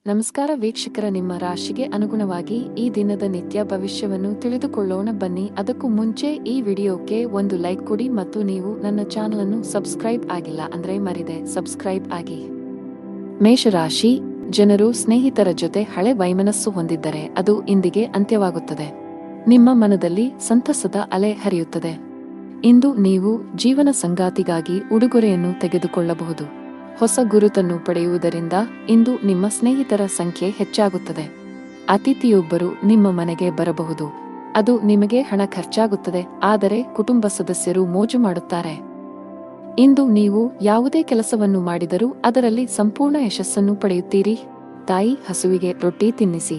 ನಮಸ್ಕಾರ ವೀಕ್ಷಕರ, ನಿಮ್ಮ ರಾಶಿಗೆ ಅನುಗುಣವಾಗಿ ಈ ದಿನದ ನಿತ್ಯ ಭವಿಷ್ಯವನ್ನು ತಿಳಿದುಕೊಳ್ಳೋಣ ಬನ್ನಿ. ಅದಕ್ಕೂ ಮುಂಚೆ ಈ ವಿಡಿಯೋಕ್ಕೆ ಒಂದು ಲೈಕ್ ಕೊಡಿ ಮತ್ತು ನೀವು ನನ್ನ ಚಾನಲ್ ಅನ್ನು ಸಬ್ಸ್ಕ್ರೈಬ್ ಆಗಿಲ್ಲ ಅಂದ್ರೆ ಮರಿದೆ ಸಬ್ಸ್ಕ್ರೈಬ್ ಆಗಿ. ಮೇಷರಾಶಿ ಜನರು ಸ್ನೇಹಿತರ ಜೊತೆ ಹಳೆ ವೈಮನಸ್ಸು ಹೊಂದಿದ್ದರೆ ಅದು ಇಂದಿಗೆ ಅಂತ್ಯವಾಗುತ್ತದೆ. ನಿಮ್ಮ ಮನದಲ್ಲಿ ಸಂತಸದ ಅಲೆ ಹರಿಯುತ್ತದೆ. ಇಂದು ನೀವು ಜೀವನ ಸಂಗಾತಿಗಾಗಿ ಉಡುಗೊರೆಯನ್ನು ತೆಗೆದುಕೊಳ್ಳಬಹುದು. ಹೊಸ ಗುರುತನ್ನು ಪಡೆಯುವುದರಿಂದ ಇಂದು ನಿಮ್ಮ ಸ್ನೇಹಿತರ ಸಂಖ್ಯೆ ಹೆಚ್ಚಾಗುತ್ತದೆ. ಅತಿಥಿಯೊಬ್ಬರು ನಿಮ್ಮ ಮನೆಗೆ ಬರಬಹುದು. ಅದು ನಿಮಗೆ ಹಣ ಖರ್ಚಾಗುತ್ತದೆ, ಆದರೆ ಕುಟುಂಬ ಸದಸ್ಯರು ಮೋಜು ಮಾಡುತ್ತಾರೆ. ಇಂದು ನೀವು ಯಾವುದೇ ಕೆಲಸವನ್ನು ಮಾಡಿದರೂ ಅದರಲ್ಲಿ ಸಂಪೂರ್ಣ ಯಶಸ್ಸನ್ನು ಪಡೆಯುತ್ತೀರಿ. ತಾಯಿ ಹಸುವಿಗೆ ರೊಟ್ಟಿ ತಿನ್ನಿಸಿ.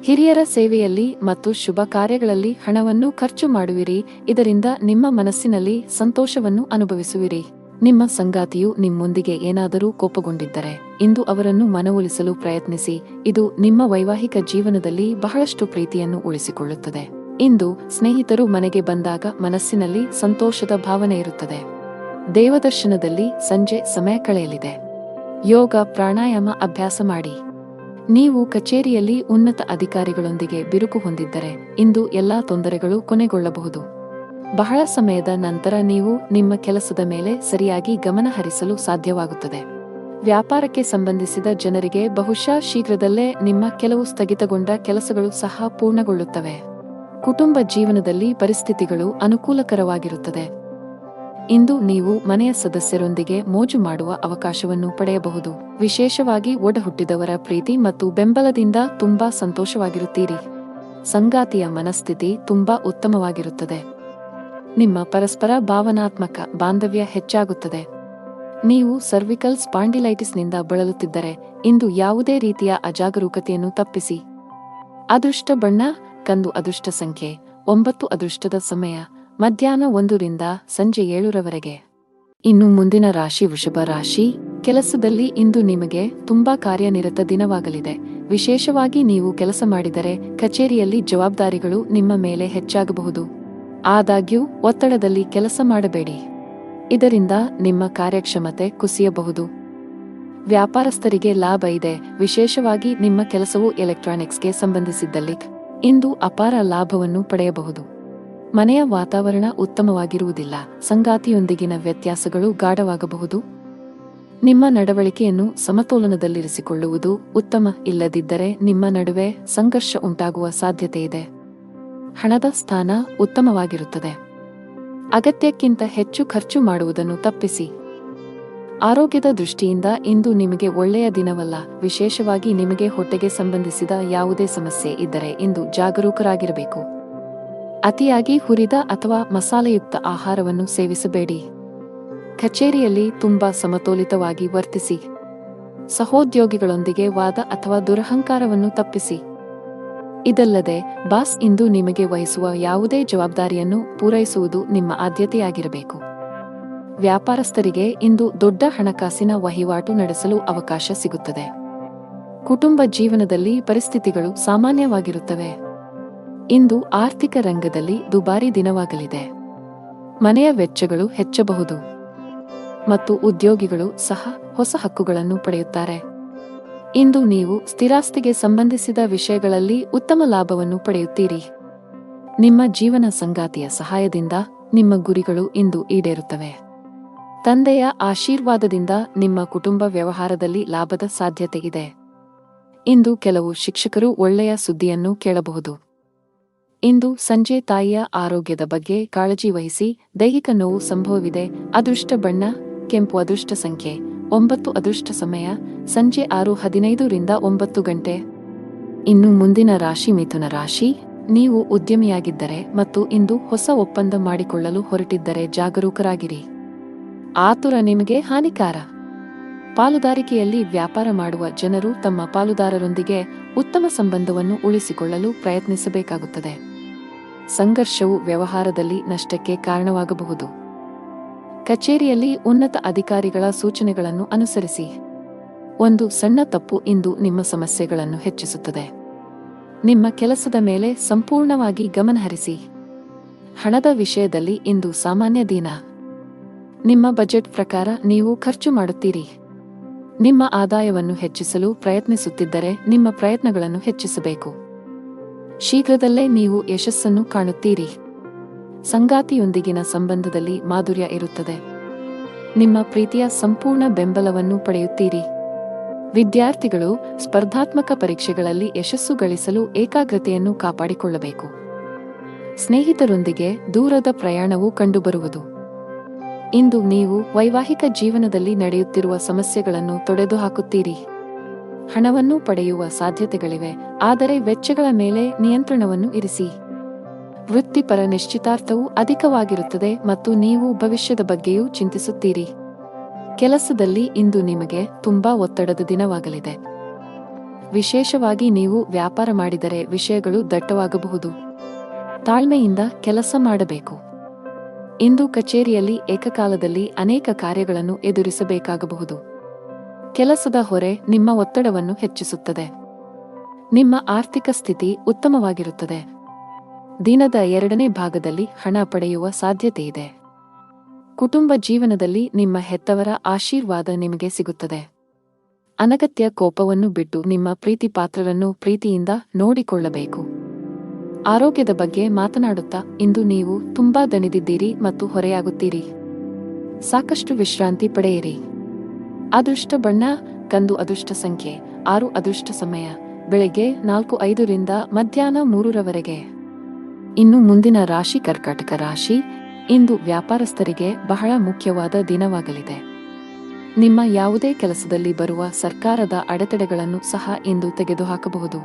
ಹಿರಿಯರ ಸೇವೆಯಲ್ಲಿ ಮತ್ತು ಶುಭ ಕಾರ್ಯಗಳಲ್ಲಿ ಹಣವನ್ನು ಖರ್ಚು ಮಾಡುವಿರಿ. ಇದರಿಂದ ನಿಮ್ಮ ಮನಸ್ಸಿನಲ್ಲಿ ಸಂತೋಷವನ್ನು ಅನುಭವಿಸುವಿರಿ. ನಿಮ್ಮ ಸಂಗಾತಿಯು ನಿಮ್ಮೊಂದಿಗೆ ಏನಾದರೂ ಕೋಪಗೊಂಡಿದ್ದರೆ ಇಂದು ಅವರನ್ನು ಮನವೊಲಿಸಲು ಪ್ರಯತ್ನಿಸಿ. ಇದು ನಿಮ್ಮ ವೈವಾಹಿಕ ಜೀವನದಲ್ಲಿ ಬಹಳಷ್ಟು ಪ್ರೀತಿಯನ್ನು ಉಳಿಸಿಕೊಳ್ಳುತ್ತದೆ. ಇಂದು ಸ್ನೇಹಿತರು ಮನೆಗೆ ಬಂದಾಗ ಮನಸ್ಸಿನಲ್ಲಿ ಸಂತೋಷದ ಭಾವನೆ ಇರುತ್ತದೆ. ದೇವದರ್ಶನದಲ್ಲಿ ಸಂಜೆ ಸಮಯ ಕಳೆಯಲಿದೆ. ಯೋಗ ಪ್ರಾಣಾಯಾಮ ಅಭ್ಯಾಸ ಮಾಡಿ. ನೀವು ಕಚೇರಿಯಲ್ಲಿ ಉನ್ನತ ಅಧಿಕಾರಿಗಳೊಂದಿಗೆ ಬಿರುಕು ಹೊಂದಿದ್ದರೆ ಇಂದು ಎಲ್ಲಾ ತೊಂದರೆಗಳು ಕೊನೆಗೊಳ್ಳಬಹುದು. ಬಹಳ ಸಮಯದ ನಂತರ ನೀವು ನಿಮ್ಮ ಕೆಲಸದ ಮೇಲೆ ಸರಿಯಾಗಿ ಗಮನ ಹರಿಸಲು ಸಾಧ್ಯವಾಗುತ್ತದೆ. ವ್ಯಾಪಾರಕ್ಕೆ ಸಂಬಂಧಿಸಿದ ಜನರಿಗೆ ಬಹುಶಃ ಶೀಘ್ರದಲ್ಲೇ ನಿಮ್ಮ ಕೆಲವು ಸ್ಥಗಿತಗೊಂಡ ಕೆಲಸಗಳು ಸಹ ಪೂರ್ಣಗೊಳ್ಳುತ್ತವೆ. ಕುಟುಂಬ ಜೀವನದಲ್ಲಿ ಪರಿಸ್ಥಿತಿಗಳು ಅನುಕೂಲಕರವಾಗಿರುತ್ತದೆ. ಇಂದು ನೀವು ಮನೆಯ ಸದಸ್ಯರೊಂದಿಗೆ ಮೋಜು ಮಾಡುವ ಅವಕಾಶವನ್ನು ಪಡೆಯಬಹುದು. ವಿಶೇಷವಾಗಿ ಒಡಹುಟ್ಟಿದವರ ಪ್ರೀತಿ ಮತ್ತು ಬೆಂಬಲದಿಂದ ತುಂಬಾ ಸಂತೋಷವಾಗಿರುತ್ತೀರಿ. ಸಂಗಾತಿಯ ಮನಸ್ಥಿತಿ ತುಂಬಾ ಉತ್ತಮವಾಗಿರುತ್ತದೆ. ನಿಮ್ಮ ಪರಸ್ಪರ ಭಾವನಾತ್ಮಕ ಬಾಂಧವ್ಯ ಹೆಚ್ಚಾಗುತ್ತದೆ. ನೀವು ಸರ್ವಿಕಲ್ ಸ್ಪಾಂಡಿಲೈಟಿಸ್ನಿಂದ ಬಳಲುತ್ತಿದ್ದರೆ ಇಂದು ಯಾವುದೇ ರೀತಿಯ ಅಜಾಗರೂಕತೆಯನ್ನು ತಪ್ಪಿಸಿ. ಅದೃಷ್ಟ ಬಣ್ಣ ಕಂದು. ಅದೃಷ್ಟ ಸಂಖ್ಯೆ 9. ಅದೃಷ್ಟದ ಸಮಯ ಮಧ್ಯಾಹ್ನ 1 ರಿಂದ ಸಂಜೆ 7 ಇನ್ನು ಮುಂದಿನ ರಾಶಿ ವೃಷಭ ರಾಶಿ. ಕೆಲಸದಲ್ಲಿ ಇಂದು ನಿಮಗೆ ತುಂಬಾ ಕಾರ್ಯನಿರತ ದಿನವಾಗಲಿದೆ. ವಿಶೇಷವಾಗಿ ನೀವು ಕೆಲಸ ಮಾಡಿದರೆ ಕಚೇರಿಯಲ್ಲಿ ಜವಾಬ್ದಾರಿಗಳು ನಿಮ್ಮ ಮೇಲೆ ಹೆಚ್ಚಾಗಬಹುದು. ಆದಾಗ್ಯೂ ಒತ್ತಡದಲ್ಲಿ ಕೆಲಸ ಮಾಡಬೇಡಿ. ಇದರಿಂದ ನಿಮ್ಮ ಕಾರ್ಯಕ್ಷಮತೆ ಕುಸಿಯಬಹುದು. ವ್ಯಾಪಾರಸ್ಥರಿಗೆ ಲಾಭ ಇದೆ. ವಿಶೇಷವಾಗಿ ನಿಮ್ಮ ಕೆಲಸವು ಎಲೆಕ್ಟ್ರಾನಿಕ್ಸ್ಗೆ ಸಂಬಂಧಿಸಿದ್ದಲ್ಲಿ ಇಂದು ಅಪಾರ ಲಾಭವನ್ನು ಪಡೆಯಬಹುದು. ಮನೆಯ ವಾತಾವರಣ ಉತ್ತಮವಾಗಿರುವುದಿಲ್ಲ. ಸಂಗಾತಿಯೊಂದಿಗಿನ ವ್ಯತ್ಯಾಸಗಳು ಗಾಢವಾಗಬಹುದು. ನಿಮ್ಮ ನಡವಳಿಕೆಯನ್ನು ಸಮತೋಲನದಲ್ಲಿರಿಸಿಕೊಳ್ಳುವುದು ಉತ್ತಮ. ಇಲ್ಲದಿದ್ದರೆ ನಿಮ್ಮ ನಡುವೆ ಸಂಘರ್ಷ ಉಂಟಾಗುವ ಸಾಧ್ಯತೆಯಿದೆ. ಹಣದ ಸ್ಥಾನ ಉತ್ತಮವಾಗಿರುತ್ತದೆ. ಅಗತ್ಯಕ್ಕಿಂತ ಹೆಚ್ಚು ಖರ್ಚು ಮಾಡುವುದನ್ನು ತಪ್ಪಿಸಿ. ಆರೋಗ್ಯದ ದೃಷ್ಟಿಯಿಂದ ಇಂದು ನಿಮಗೆ ಒಳ್ಳೆಯ ದಿನವಲ್ಲ. ವಿಶೇಷವಾಗಿ ನಿಮಗೆ ಹೊಟ್ಟೆಗೆ ಸಂಬಂಧಿಸಿದ ಯಾವುದೇ ಸಮಸ್ಯೆ ಇದ್ದರೆ ಇಂದು ಜಾಗರೂಕರಾಗಿರಬೇಕು. ಅತಿಯಾಗಿ ಹುರಿದ ಅಥವಾ ಮಸಾಲೆಯುಕ್ತ ಆಹಾರವನ್ನು ಸೇವಿಸಬೇಡಿ. ಕಚೇರಿಯಲ್ಲಿ ತುಂಬಾ ಸಮತೋಲಿತವಾಗಿ ವರ್ತಿಸಿ. ಸಹೋದ್ಯೋಗಿಗಳೊಂದಿಗೆ ವಾದ ಅಥವಾ ದುರಹಂಕಾರವನ್ನು ತಪ್ಪಿಸಿ. ಇದಲ್ಲದೆ ಬಾಸ್ ಇಂದು ನಿಮಗೆ ವಹಿಸುವ ಯಾವುದೇ ಜವಾಬ್ದಾರಿಯನ್ನು ಪೂರೈಸುವುದು ನಿಮ್ಮ ಆದ್ಯತೆಯಾಗಿರಬೇಕು. ವ್ಯಾಪಾರಸ್ಥರಿಗೆ ಇಂದು ದೊಡ್ಡ ಹಣಕಾಸಿನ ವಹಿವಾಟು ನಡೆಸಲು ಅವಕಾಶ ಸಿಗುತ್ತದೆ. ಕುಟುಂಬ ಜೀವನದಲ್ಲಿ ಪರಿಸ್ಥಿತಿಗಳು ಸಾಮಾನ್ಯವಾಗಿರುತ್ತವೆ. ಇಂದು ಆರ್ಥಿಕ ರಂಗದಲ್ಲಿ ದುಬಾರಿ ದಿನವಾಗಲಿದೆ. ಮನೆಯ ವೆಚ್ಚಗಳು ಹೆಚ್ಚಬಹುದು ಮತ್ತು ಉದ್ಯೋಗಿಗಳು ಸಹ ಹೊಸ ಹಕ್ಕುಗಳನ್ನು ಪಡೆಯುತ್ತಾರೆ. ಇಂದು ನೀವು ಸ್ಥಿರಾಸ್ತಿಗೆ ಸಂಬಂಧಿಸಿದ ವಿಷಯಗಳಲ್ಲಿ ಉತ್ತಮ ಲಾಭವನ್ನು ಪಡೆಯುತ್ತೀರಿ. ನಿಮ್ಮ ಜೀವನ ಸಂಗಾತಿಯ ಸಹಾಯದಿಂದ ನಿಮ್ಮ ಗುರಿಗಳು ಇಂದು ಈಡೇರುತ್ತವೆ. ತಂದೆಯ ಆಶೀರ್ವಾದದಿಂದ ನಿಮ್ಮ ಕುಟುಂಬ ವ್ಯವಹಾರದಲ್ಲಿ ಲಾಭದ ಸಾಧ್ಯತೆ ಇದೆ. ಇಂದು ಕೆಲವು ಶಿಕ್ಷಕರು ಒಳ್ಳೆಯ ಸುದ್ದಿಯನ್ನು ಕೇಳಬಹುದು. ಇಂದು ಸಂಜೆ ತಾಯಿಯ ಆರೋಗ್ಯದ ಬಗ್ಗೆ ಕಾಳಜಿ ವಹಿಸಿ. ದೈಹಿಕ ನೋವು ಸಂಭವವಿದೆ. ಅದೃಷ್ಟ ಬಣ್ಣ ಕೆಂಪು. ಅದೃಷ್ಟ ಸಂಖ್ಯೆ 9. ಅದೃಷ್ಟ ಸಮಯ ಸಂಜೆ 6:15 ರಿಂದ 9 ಇನ್ನು ಮುಂದಿನ ರಾಶಿ ಮಿಥುನ ರಾಶಿ. ನೀವು ಉದ್ಯಮಿಯಾಗಿದ್ದರೆ ಮತ್ತು ಇಂದು ಹೊಸ ಒಪ್ಪಂದ ಮಾಡಿಕೊಳ್ಳಲು ಹೊರಟಿದ್ದರೆ ಜಾಗರೂಕರಾಗಿರಿ. ಆತುರ ನಿಮಗೆ ಹಾನಿಕಾರ. ಪಾಲುದಾರಿಕೆಯಲ್ಲಿ ವ್ಯಾಪಾರ ಮಾಡುವ ಜನರು ತಮ್ಮ ಪಾಲುದಾರರೊಂದಿಗೆ ಉತ್ತಮ ಸಂಬಂಧವನ್ನು ಉಳಿಸಿಕೊಳ್ಳಲು ಪ್ರಯತ್ನಿಸಬೇಕಾಗುತ್ತದೆ. ಸಂಘರ್ಷವು ವ್ಯವಹಾರದಲ್ಲಿ ನಷ್ಟಕ್ಕೆ ಕಾರಣವಾಗಬಹುದು. ಕಚೇರಿಯಲ್ಲಿ ಉನ್ನತ ಅಧಿಕಾರಿಗಳ ಸೂಚನೆಗಳನ್ನು ಅನುಸರಿಸಿ. ಒಂದು ಸಣ್ಣ ತಪ್ಪು ಇಂದು ನಿಮ್ಮ ಸಮಸ್ಯೆಗಳನ್ನು ಹೆಚ್ಚಿಸುತ್ತದೆ. ನಿಮ್ಮ ಕೆಲಸದ ಮೇಲೆ ಸಂಪೂರ್ಣವಾಗಿ ಗಮನಹರಿಸಿ. ಹಣದ ವಿಷಯದಲ್ಲಿ ಇಂದು ಸಾಮಾನ್ಯ ದಿನ. ನಿಮ್ಮ ಬಜೆಟ್ ಪ್ರಕಾರ ನೀವು ಖರ್ಚು ಮಾಡುತ್ತೀರಿ. ನಿಮ್ಮ ಆದಾಯವನ್ನು ಹೆಚ್ಚಿಸಲು ಪ್ರಯತ್ನಿಸುತ್ತಿದ್ದರೆ ನಿಮ್ಮ ಪ್ರಯತ್ನಗಳನ್ನು ಹೆಚ್ಚಿಸಬೇಕು. ಶೀಘ್ರದಲ್ಲೇ ನೀವು ಯಶಸ್ಸನ್ನು ಕಾಣುತ್ತೀರಿ. ಸಂಗಾತಿಯೊಂದಿಗಿನ ಸಂಬಂಧದಲ್ಲಿ ಮಾಧುರ್ಯ ಇರುತ್ತದೆ. ನಿಮ್ಮ ಪ್ರೀತಿಯ ಸಂಪೂರ್ಣ ಬೆಂಬಲವನ್ನು ಪಡೆಯುತ್ತೀರಿ. ವಿದ್ಯಾರ್ಥಿಗಳು ಸ್ಪರ್ಧಾತ್ಮಕ ಪರೀಕ್ಷೆಗಳಲ್ಲಿ ಯಶಸ್ಸು ಗಳಿಸಲು ಏಕಾಗ್ರತೆಯನ್ನು ಕಾಪಾಡಿಕೊಳ್ಳಬೇಕು. ಸ್ನೇಹಿತರೊಂದಿಗೆ ದೂರದ ಪ್ರಯಾಣವು ಕಂಡುಬರುವುದು. ಇಂದು ನೀವು ವೈವಾಹಿಕ ಜೀವನದಲ್ಲಿ ನಡೆಯುತ್ತಿರುವ ಸಮಸ್ಯೆಗಳನ್ನು ತೊಡೆದುಹಾಕುತ್ತೀರಿ. ಹಣವನ್ನು ಪಡೆಯುವ ಸಾಧ್ಯತೆಗಳಿವೆ, ಆದರೆ ವೆಚ್ಚಗಳ ಮೇಲೆ ನಿಯಂತ್ರಣವನ್ನು ಇರಿಸಿ. ವೃತ್ತಿಪರ ನಿಶ್ಚಿತಾರ್ಥವು ಅಧಿಕವಾಗಿರುತ್ತದೆ ಮತ್ತು ನೀವು ಭವಿಷ್ಯದ ಬಗ್ಗೆಯೂ ಚಿಂತಿಸುತ್ತೀರಿ. ಕೆಲಸದಲ್ಲಿ ಇಂದು ನಿಮಗೆ ತುಂಬಾ ಒತ್ತಡದ ದಿನವಾಗಲಿದೆ. ವಿಶೇಷವಾಗಿ ನೀವು ವ್ಯಾಪಾರ ಮಾಡಿದರೆ ವಿಷಯಗಳು ದಟ್ಟವಾಗಬಹುದು. ತಾಳ್ಮೆಯಿಂದ ಕೆಲಸ ಮಾಡಬೇಕು. ಇಂದು ಕಚೇರಿಯಲ್ಲಿ ಏಕಕಾಲದಲ್ಲಿ ಅನೇಕ ಕಾರ್ಯಗಳನ್ನು ಎದುರಿಸಬೇಕಾಗಬಹುದು. ಕೆಲಸದ ಹೊರೆ ನಿಮ್ಮ ಒತ್ತಡವನ್ನು ಹೆಚ್ಚಿಸುತ್ತದೆ. ನಿಮ್ಮ ಆರ್ಥಿಕ ಸ್ಥಿತಿ ಉತ್ತಮವಾಗಿರುತ್ತದೆ. ದಿನದ 2ನೇ ಭಾಗದಲ್ಲಿ ಹಣ ಪಡೆಯುವ ಸಾಧ್ಯತೆಯಿದೆ. ಕುಟುಂಬ ಜೀವನದಲ್ಲಿ ನಿಮ್ಮ ಹೆತ್ತವರ ಆಶೀರ್ವಾದ ನಿಮಗೆ ಸಿಗುತ್ತದೆ. ಅನಗತ್ಯ ಕೋಪವನ್ನು ಬಿಟ್ಟು ನಿಮ್ಮ ಪ್ರೀತಿ ಪಾತ್ರರನ್ನು ಪ್ರೀತಿಯಿಂದ ನೋಡಿಕೊಳ್ಳಬೇಕು. ಆರೋಗ್ಯದ ಬಗ್ಗೆ ಮಾತನಾಡುತ್ತಾ ಇಂದು ನೀವು ತುಂಬಾ ದಣಿದಿದ್ದೀರಿ ಮತ್ತು ಹೊರೆಯಾಗುತ್ತೀರಿ. ಸಾಕಷ್ಟು ವಿಶ್ರಾಂತಿ ಪಡೆಯಿರಿ. ಅದೃಷ್ಟ ಬಣ್ಣ ಕಂದು, ಅದೃಷ್ಟ ಸಂಖ್ಯೆ 6, ಅದೃಷ್ಟ ಸಮಯ ಬೆಳಗ್ಗೆ 4:05 ರಿಂದ ಮಧ್ಯಾಹ್ನ 3 ಇನ್ನು ಮುಂದಿನ ರಾಶಿ ಕರ್ಕಾಟಕ ರಾಶಿ. ಇಂದು ವ್ಯಾಪಾರಸ್ಥರಿಗೆ ಬಹಳ ಮುಖ್ಯವಾದ ದಿನವಾಗಲಿದೆ. ನಿಮ್ಮ ಯಾವುದೇ ಕೆಲಸದಲ್ಲಿ ಬರುವ ಸರ್ಕಾರದ ಅಡೆತಡೆಗಳನ್ನು ಸಹ ಇಂದು ತೆಗೆದುಹಾಕಬಹುದು.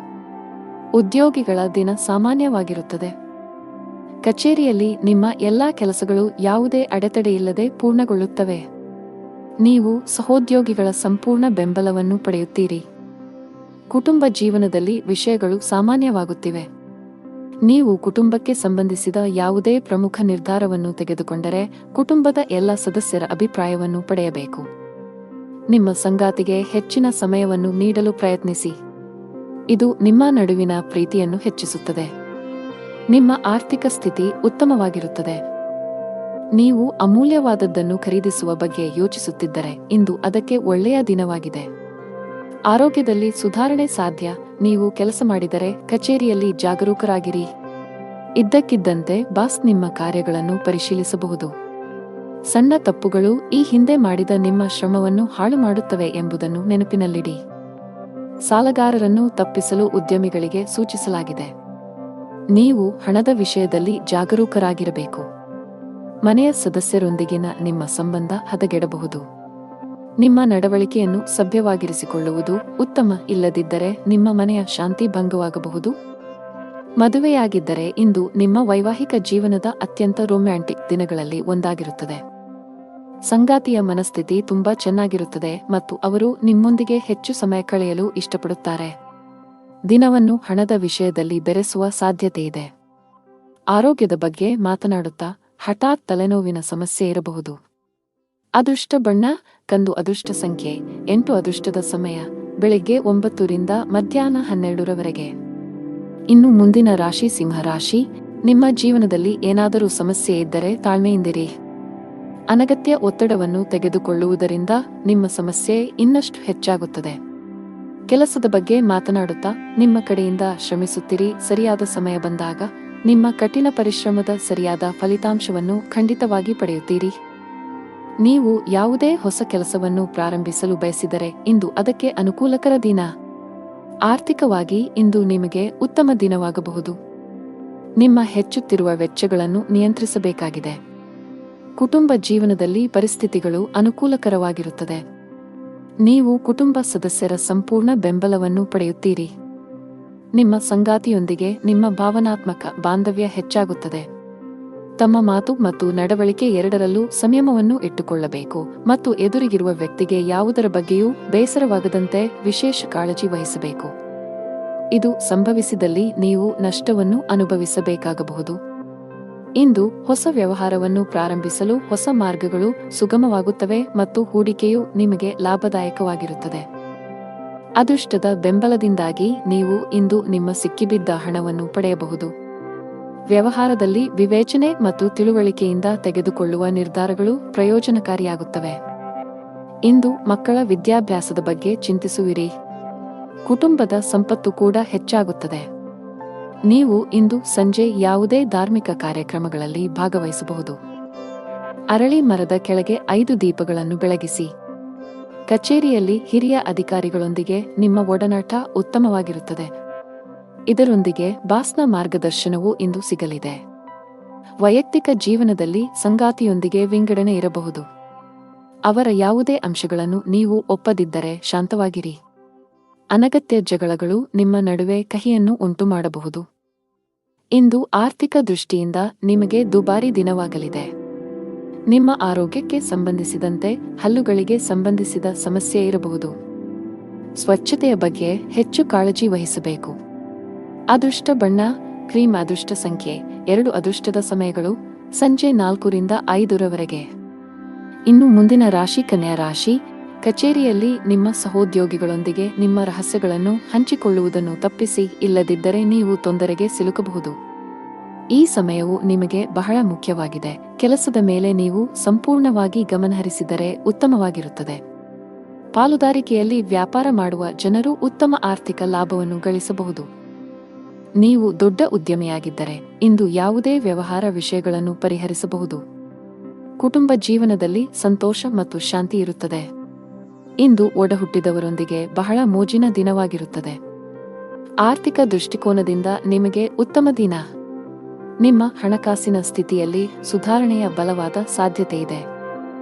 ಉದ್ಯೋಗಿಗಳ ದಿನ ಸಾಮಾನ್ಯವಾಗಿರುತ್ತದೆ. ಕಚೇರಿಯಲ್ಲಿ ನಿಮ್ಮ ಎಲ್ಲಾ ಕೆಲಸಗಳು ಯಾವುದೇ ಅಡೆತಡೆಯಿಲ್ಲದೆ ಪೂರ್ಣಗೊಳ್ಳುತ್ತವೆ. ನೀವು ಸಹೋದ್ಯೋಗಿಗಳ ಸಂಪೂರ್ಣ ಬೆಂಬಲವನ್ನು ಪಡೆಯುತ್ತೀರಿ. ಕುಟುಂಬ ಜೀವನದಲ್ಲಿ ವಿಷಯಗಳು ಸಾಮಾನ್ಯವಾಗುತ್ತಿವೆ. ನೀವು ಕುಟುಂಬಕ್ಕೆ ಸಂಬಂಧಿಸಿದ ಯಾವುದೇ ಪ್ರಮುಖ ನಿರ್ಧಾರವನ್ನು ತೆಗೆದುಕೊಂಡರೆ ಕುಟುಂಬದ ಎಲ್ಲ ಸದಸ್ಯರ ಅಭಿಪ್ರಾಯವನ್ನು ಪಡೆಯಬೇಕು. ನಿಮ್ಮ ಸಂಗಾತಿಗೆ ಹೆಚ್ಚಿನ ಸಮಯವನ್ನು ನೀಡಲು ಪ್ರಯತ್ನಿಸಿ. ಇದು ನಿಮ್ಮ ನಡುವಿನ ಪ್ರೀತಿಯನ್ನು ಹೆಚ್ಚಿಸುತ್ತದೆ. ನಿಮ್ಮ ಆರ್ಥಿಕ ಸ್ಥಿತಿ ಉತ್ತಮವಾಗಿರುತ್ತದೆ. ನೀವು ಅಮೂಲ್ಯವಾದದ್ದನ್ನು ಖರೀದಿಸುವ ಬಗ್ಗೆ ಯೋಚಿಸುತ್ತಿದ್ದರೆ ಇಂದು ಅದಕ್ಕೆ ಒಳ್ಳೆಯ ದಿನವಾಗಿದೆ. ಆರೋಗ್ಯದಲ್ಲಿ ಸುಧಾರಣೆ ಸಾಧ್ಯ. ನೀವು ಕೆಲಸ ಮಾಡಿದರೆ ಕಚೇರಿಯಲ್ಲಿ ಜಾಗರೂಕರಾಗಿರಿ. ಇದ್ದಕ್ಕಿದ್ದಂತೆ ಬಾಸ್ ನಿಮ್ಮ ಕಾರ್ಯಗಳನ್ನು ಪರಿಶೀಲಿಸಬಹುದು. ಸಣ್ಣ ತಪ್ಪುಗಳು ಈ ಹಿಂದೆ ಮಾಡಿದ ನಿಮ್ಮ ಶ್ರಮವನ್ನು ಹಾಳು ಮಾಡುತ್ತವೆ ಎಂಬುದನ್ನು ನೆನಪಿನಲ್ಲಿಡಿ. ಸಾಲಗಾರರನ್ನು ತಪ್ಪಿಸಲು ಉದ್ಯಮಿಗಳಿಗೆ ಸೂಚಿಸಲಾಗಿದೆ. ನೀವು ಹಣದ ವಿಷಯದಲ್ಲಿ ಜಾಗರೂಕರಾಗಿರಬೇಕು. ಮನೆಯ ಸದಸ್ಯರೊಂದಿಗಿನ ನಿಮ್ಮ ಸಂಬಂಧ ಹದಗೆಡಬಹುದು. ನಿಮ್ಮ ನಡವಳಿಕೆಯನ್ನು ಸಭ್ಯವಾಗಿರಿಸಿಕೊಳ್ಳುವುದು ಉತ್ತಮ. ಇಲ್ಲದಿದ್ದರೆ ನಿಮ್ಮ ಮನೆಯ ಶಾಂತಿ ಭಂಗವಾಗಬಹುದು. ಮದುವೆಯಾಗಿದ್ದರೆ ಇಂದು ನಿಮ್ಮ ವೈವಾಹಿಕ ಜೀವನದ ಅತ್ಯಂತ ರೊಮ್ಯಾಂಟಿಕ್ ದಿನಗಳಲ್ಲಿ ಒಂದಾಗಿರುತ್ತದೆ. ಸಂಗಾತಿಯ ಮನಸ್ಥಿತಿ ತುಂಬಾ ಚೆನ್ನಾಗಿರುತ್ತದೆ ಮತ್ತು ಅವರು ನಿಮ್ಮೊಂದಿಗೆ ಹೆಚ್ಚು ಸಮಯ ಕಳೆಯಲು ಇಷ್ಟಪಡುತ್ತಾರೆ. ದಿನವನ್ನು ಹಣದ ವಿಷಯದಲ್ಲಿ ಬೆರೆಸುವ ಸಾಧ್ಯತೆಯಿದೆ. ಆರೋಗ್ಯದ ಬಗ್ಗೆ ಮಾತನಾಡುತ್ತಾ ಹಠಾತ್ ತಲೆನೋವಿನ ಸಮಸ್ಯೆ ಇರಬಹುದು. ಅದೃಷ್ಟ ಬಣ್ಣ ಕಂದು, ಅದೃಷ್ಟ ಸಂಖ್ಯೆ 8, ಅದೃಷ್ಟದ ಸಮಯ ಬೆಳಗ್ಗೆ 9 ರಿಂದ ಮಧ್ಯಾಹ್ನ 12 ಇನ್ನು ಮುಂದಿನ ರಾಶಿ ಸಿಂಹ ರಾಶಿ. ನಿಮ್ಮ ಜೀವನದಲ್ಲಿ ಏನಾದರೂ ಸಮಸ್ಯೆ ಇದ್ದರೆ ತಾಳ್ಮೆಯಿಂದಿರಿ. ಅನಗತ್ಯ ಒತ್ತಡವನ್ನು ತೆಗೆದುಕೊಳ್ಳುವುದರಿಂದ ನಿಮ್ಮ ಸಮಸ್ಯೆ ಇನ್ನಷ್ಟು ಹೆಚ್ಚಾಗುತ್ತದೆ. ಕೆಲಸದ ಬಗ್ಗೆ ಮಾತನಾಡುತ್ತಾ ನಿಮ್ಮ ಕಡೆಯಿಂದ ಶ್ರಮಿಸುತ್ತೀರಿ. ಸರಿಯಾದ ಸಮಯ ಬಂದಾಗ ನಿಮ್ಮ ಕಠಿಣ ಪರಿಶ್ರಮದ ಸರಿಯಾದ ಫಲಿತಾಂಶವನ್ನು ಖಂಡಿತವಾಗಿ ಪಡೆಯುತ್ತೀರಿ. ನೀವು ಯಾವುದೇ ಹೊಸ ಕೆಲಸವನ್ನು ಪ್ರಾರಂಭಿಸಲು ಬಯಸಿದರೆ ಇಂದು ಅದಕ್ಕೆ ಅನುಕೂಲಕರ ದಿನ. ಆರ್ಥಿಕವಾಗಿ ಇಂದು ನಿಮಗೆ ಉತ್ತಮ ದಿನವಾಗಬಹುದು. ನಿಮ್ಮ ಹೆಚ್ಚುತ್ತಿರುವ ವೆಚ್ಚಗಳನ್ನು ನಿಯಂತ್ರಿಸಬೇಕಾಗಿದೆ. ಕುಟುಂಬ ಜೀವನದಲ್ಲಿ ಪರಿಸ್ಥಿತಿಗಳು ಅನುಕೂಲಕರವಾಗಿರುತ್ತದೆ. ನೀವು ಕುಟುಂಬ ಸದಸ್ಯರ ಸಂಪೂರ್ಣ ಬೆಂಬಲವನ್ನು ಪಡೆಯುತ್ತೀರಿ. ನಿಮ್ಮ ಸಂಗಾತಿಯೊಂದಿಗೆ ನಿಮ್ಮ ಭಾವನಾತ್ಮಕ ಬಾಂಧವ್ಯ ಹೆಚ್ಚಾಗುತ್ತದೆ. ತಮ್ಮ ಮಾತು ಮತ್ತು ನಡವಳಿಕೆ ಎರಡರಲ್ಲೂ ಸಂಯಮವನ್ನು ಇಟ್ಟುಕೊಳ್ಳಬೇಕು ಮತ್ತು ಎದುರಿಗಿರುವ ವ್ಯಕ್ತಿಗೆ ಯಾವುದರ ಬಗ್ಗೆಯೂ ಬೇಸರವಾಗದಂತೆ ವಿಶೇಷ ಕಾಳಜಿ ವಹಿಸಬೇಕು. ಇದು ಸಂಭವಿಸಿದಲ್ಲಿ ನೀವು ನಷ್ಟವನ್ನು ಅನುಭವಿಸಬೇಕಾಗಬಹುದು. ಇಂದು ಹೊಸ ವ್ಯವಹಾರವನ್ನು ಪ್ರಾರಂಭಿಸಲು ಹೊಸ ಮಾರ್ಗಗಳು ಸುಗಮವಾಗುತ್ತವೆ ಮತ್ತು ಹೂಡಿಕೆಯು ನಿಮಗೆ ಲಾಭದಾಯಕವಾಗಿರುತ್ತದೆ. ಅದೃಷ್ಟದ ಬೆಂಬಲದಿಂದಾಗಿ ನೀವು ಇಂದು ನಿಮ್ಮ ಸಿಕ್ಕಿಬಿದ್ದ ಹಣವನ್ನು ಪಡೆಯಬಹುದು. ವ್ಯವಹಾರದಲ್ಲಿ ವಿವೇಚನೆ ಮತ್ತು ತಿಳುವಳಿಕೆಯಿಂದ ತೆಗೆದುಕೊಳ್ಳುವ ನಿರ್ಧಾರಗಳು ಪ್ರಯೋಜನಕಾರಿಯಾಗುತ್ತವೆ. ಇಂದು ಮಕ್ಕಳ ವಿದ್ಯಾಭ್ಯಾಸದ ಬಗ್ಗೆ ಚಿಂತಿಸುವಿರಿ. ಕುಟುಂಬದ ಸಂಪತ್ತು ಕೂಡ ಹೆಚ್ಚಾಗುತ್ತದೆ. ನೀವು ಇಂದು ಸಂಜೆ ಯಾವುದೇ ಧಾರ್ಮಿಕ ಕಾರ್ಯಕ್ರಮಗಳಲ್ಲಿ ಭಾಗವಹಿಸಬಹುದು. ಅರಳಿ ಮರದ ಕೆಳಗೆ 5 ದೀಪಗಳನ್ನು ಬೆಳಗಿಸಿ. ಕಚೇರಿಯಲ್ಲಿ ಹಿರಿಯ ಅಧಿಕಾರಿಗಳೊಂದಿಗೆ ನಿಮ್ಮ ಒಡನಾಟ ಉತ್ತಮವಾಗಿರುತ್ತದೆ. ಇದರೊಂದಿಗೆ ಬಾಸ್ನ ಮಾರ್ಗದರ್ಶನವೂ ಇಂದು ಸಿಗಲಿದೆ. ವೈಯಕ್ತಿಕ ಜೀವನದಲ್ಲಿ ಸಂಗಾತಿಯೊಂದಿಗೆ ವಿಂಗಡಣೆ ಇರಬಹುದು. ಅವರ ಯಾವುದೇ ಅಂಶಗಳನ್ನು ನೀವು ಒಪ್ಪದಿದ್ದರೆ ಶಾಂತವಾಗಿರಿ. ಅನಗತ್ಯ ಜಗಳಗಳು ನಿಮ್ಮ ನಡುವೆ ಕಹಿಯನ್ನು ಉಂಟುಮಾಡಬಹುದು. ಇಂದು ಆರ್ಥಿಕ ದೃಷ್ಟಿಯಿಂದ ನಿಮಗೆ ದುಬಾರಿ ದಿನವಾಗಲಿದೆ. ನಿಮ್ಮ ಆರೋಗ್ಯಕ್ಕೆ ಸಂಬಂಧಿಸಿದಂತೆ ಹಲ್ಲುಗಳಿಗೆ ಸಂಬಂಧಿಸಿದ ಸಮಸ್ಯೆ ಇರಬಹುದು. ಸ್ವಚ್ಛತೆಯ ಬಗ್ಗೆ ಹೆಚ್ಚು ಕಾಳಜಿ ವಹಿಸಬೇಕು. ಅದೃಷ್ಟ ಬಣ್ಣ ಕ್ರೀಮ್. ಅದೃಷ್ಟ ಸಂಖ್ಯೆ 2. ಅದೃಷ್ಟದ ಸಮಯಗಳು ಸಂಜೆ 4 ರಿಂದ 5 ಇನ್ನು ಮುಂದಿನ ರಾಶಿ ಕನ್ಯಾ ರಾಶಿ. ಕಚೇರಿಯಲ್ಲಿ ನಿಮ್ಮ ಸಹೋದ್ಯೋಗಿಗಳೊಂದಿಗೆ ನಿಮ್ಮ ರಹಸ್ಯಗಳನ್ನು ಹಂಚಿಕೊಳ್ಳುವುದನ್ನು ತಪ್ಪಿಸಿ, ಇಲ್ಲದಿದ್ದರೆ ನೀವು ತೊಂದರೆಗೆ ಸಿಲುಕಬಹುದು. ಈ ಸಮಯವು ನಿಮಗೆ ಬಹಳ ಮುಖ್ಯವಾಗಿದೆ. ಕೆಲಸದ ಮೇಲೆ ನೀವು ಸಂಪೂರ್ಣವಾಗಿ ಗಮನಹರಿಸಿದರೆ ಉತ್ತಮವಾಗಿರುತ್ತದೆ. ಪಾಲುದಾರಿಕೆಯಲ್ಲಿ ವ್ಯಾಪಾರ ಮಾಡುವ ಜನರು ಉತ್ತಮ ಆರ್ಥಿಕ ಲಾಭವನ್ನು ಗಳಿಸಬಹುದು. ನೀವು ದೊಡ್ಡ ಉದ್ಯಮಿಯಾಗಿದ್ದರೆ ಇಂದು ಯಾವುದೇ ವ್ಯವಹಾರ ವಿಷಯಗಳನ್ನು ಪರಿಹರಿಸಬಹುದು. ಕುಟುಂಬ ಜೀವನದಲ್ಲಿ ಸಂತೋಷ ಮತ್ತು ಶಾಂತಿ ಇರುತ್ತದೆ. ಇಂದು ಒಡಹುಟ್ಟಿದವರೊಂದಿಗೆ ಬಹಳ ಮೋಜಿನ ದಿನವಾಗಿರುತ್ತದೆ. ಆರ್ಥಿಕ ದೃಷ್ಟಿಕೋನದಿಂದ ನಿಮಗೆ ಉತ್ತಮ ದಿನ. ನಿಮ್ಮ ಹಣಕಾಸಿನ ಸ್ಥಿತಿಯಲ್ಲಿ ಸುಧಾರಣೆಯ ಬಲವಾದ ಸಾಧ್ಯತೆಯಿದೆ.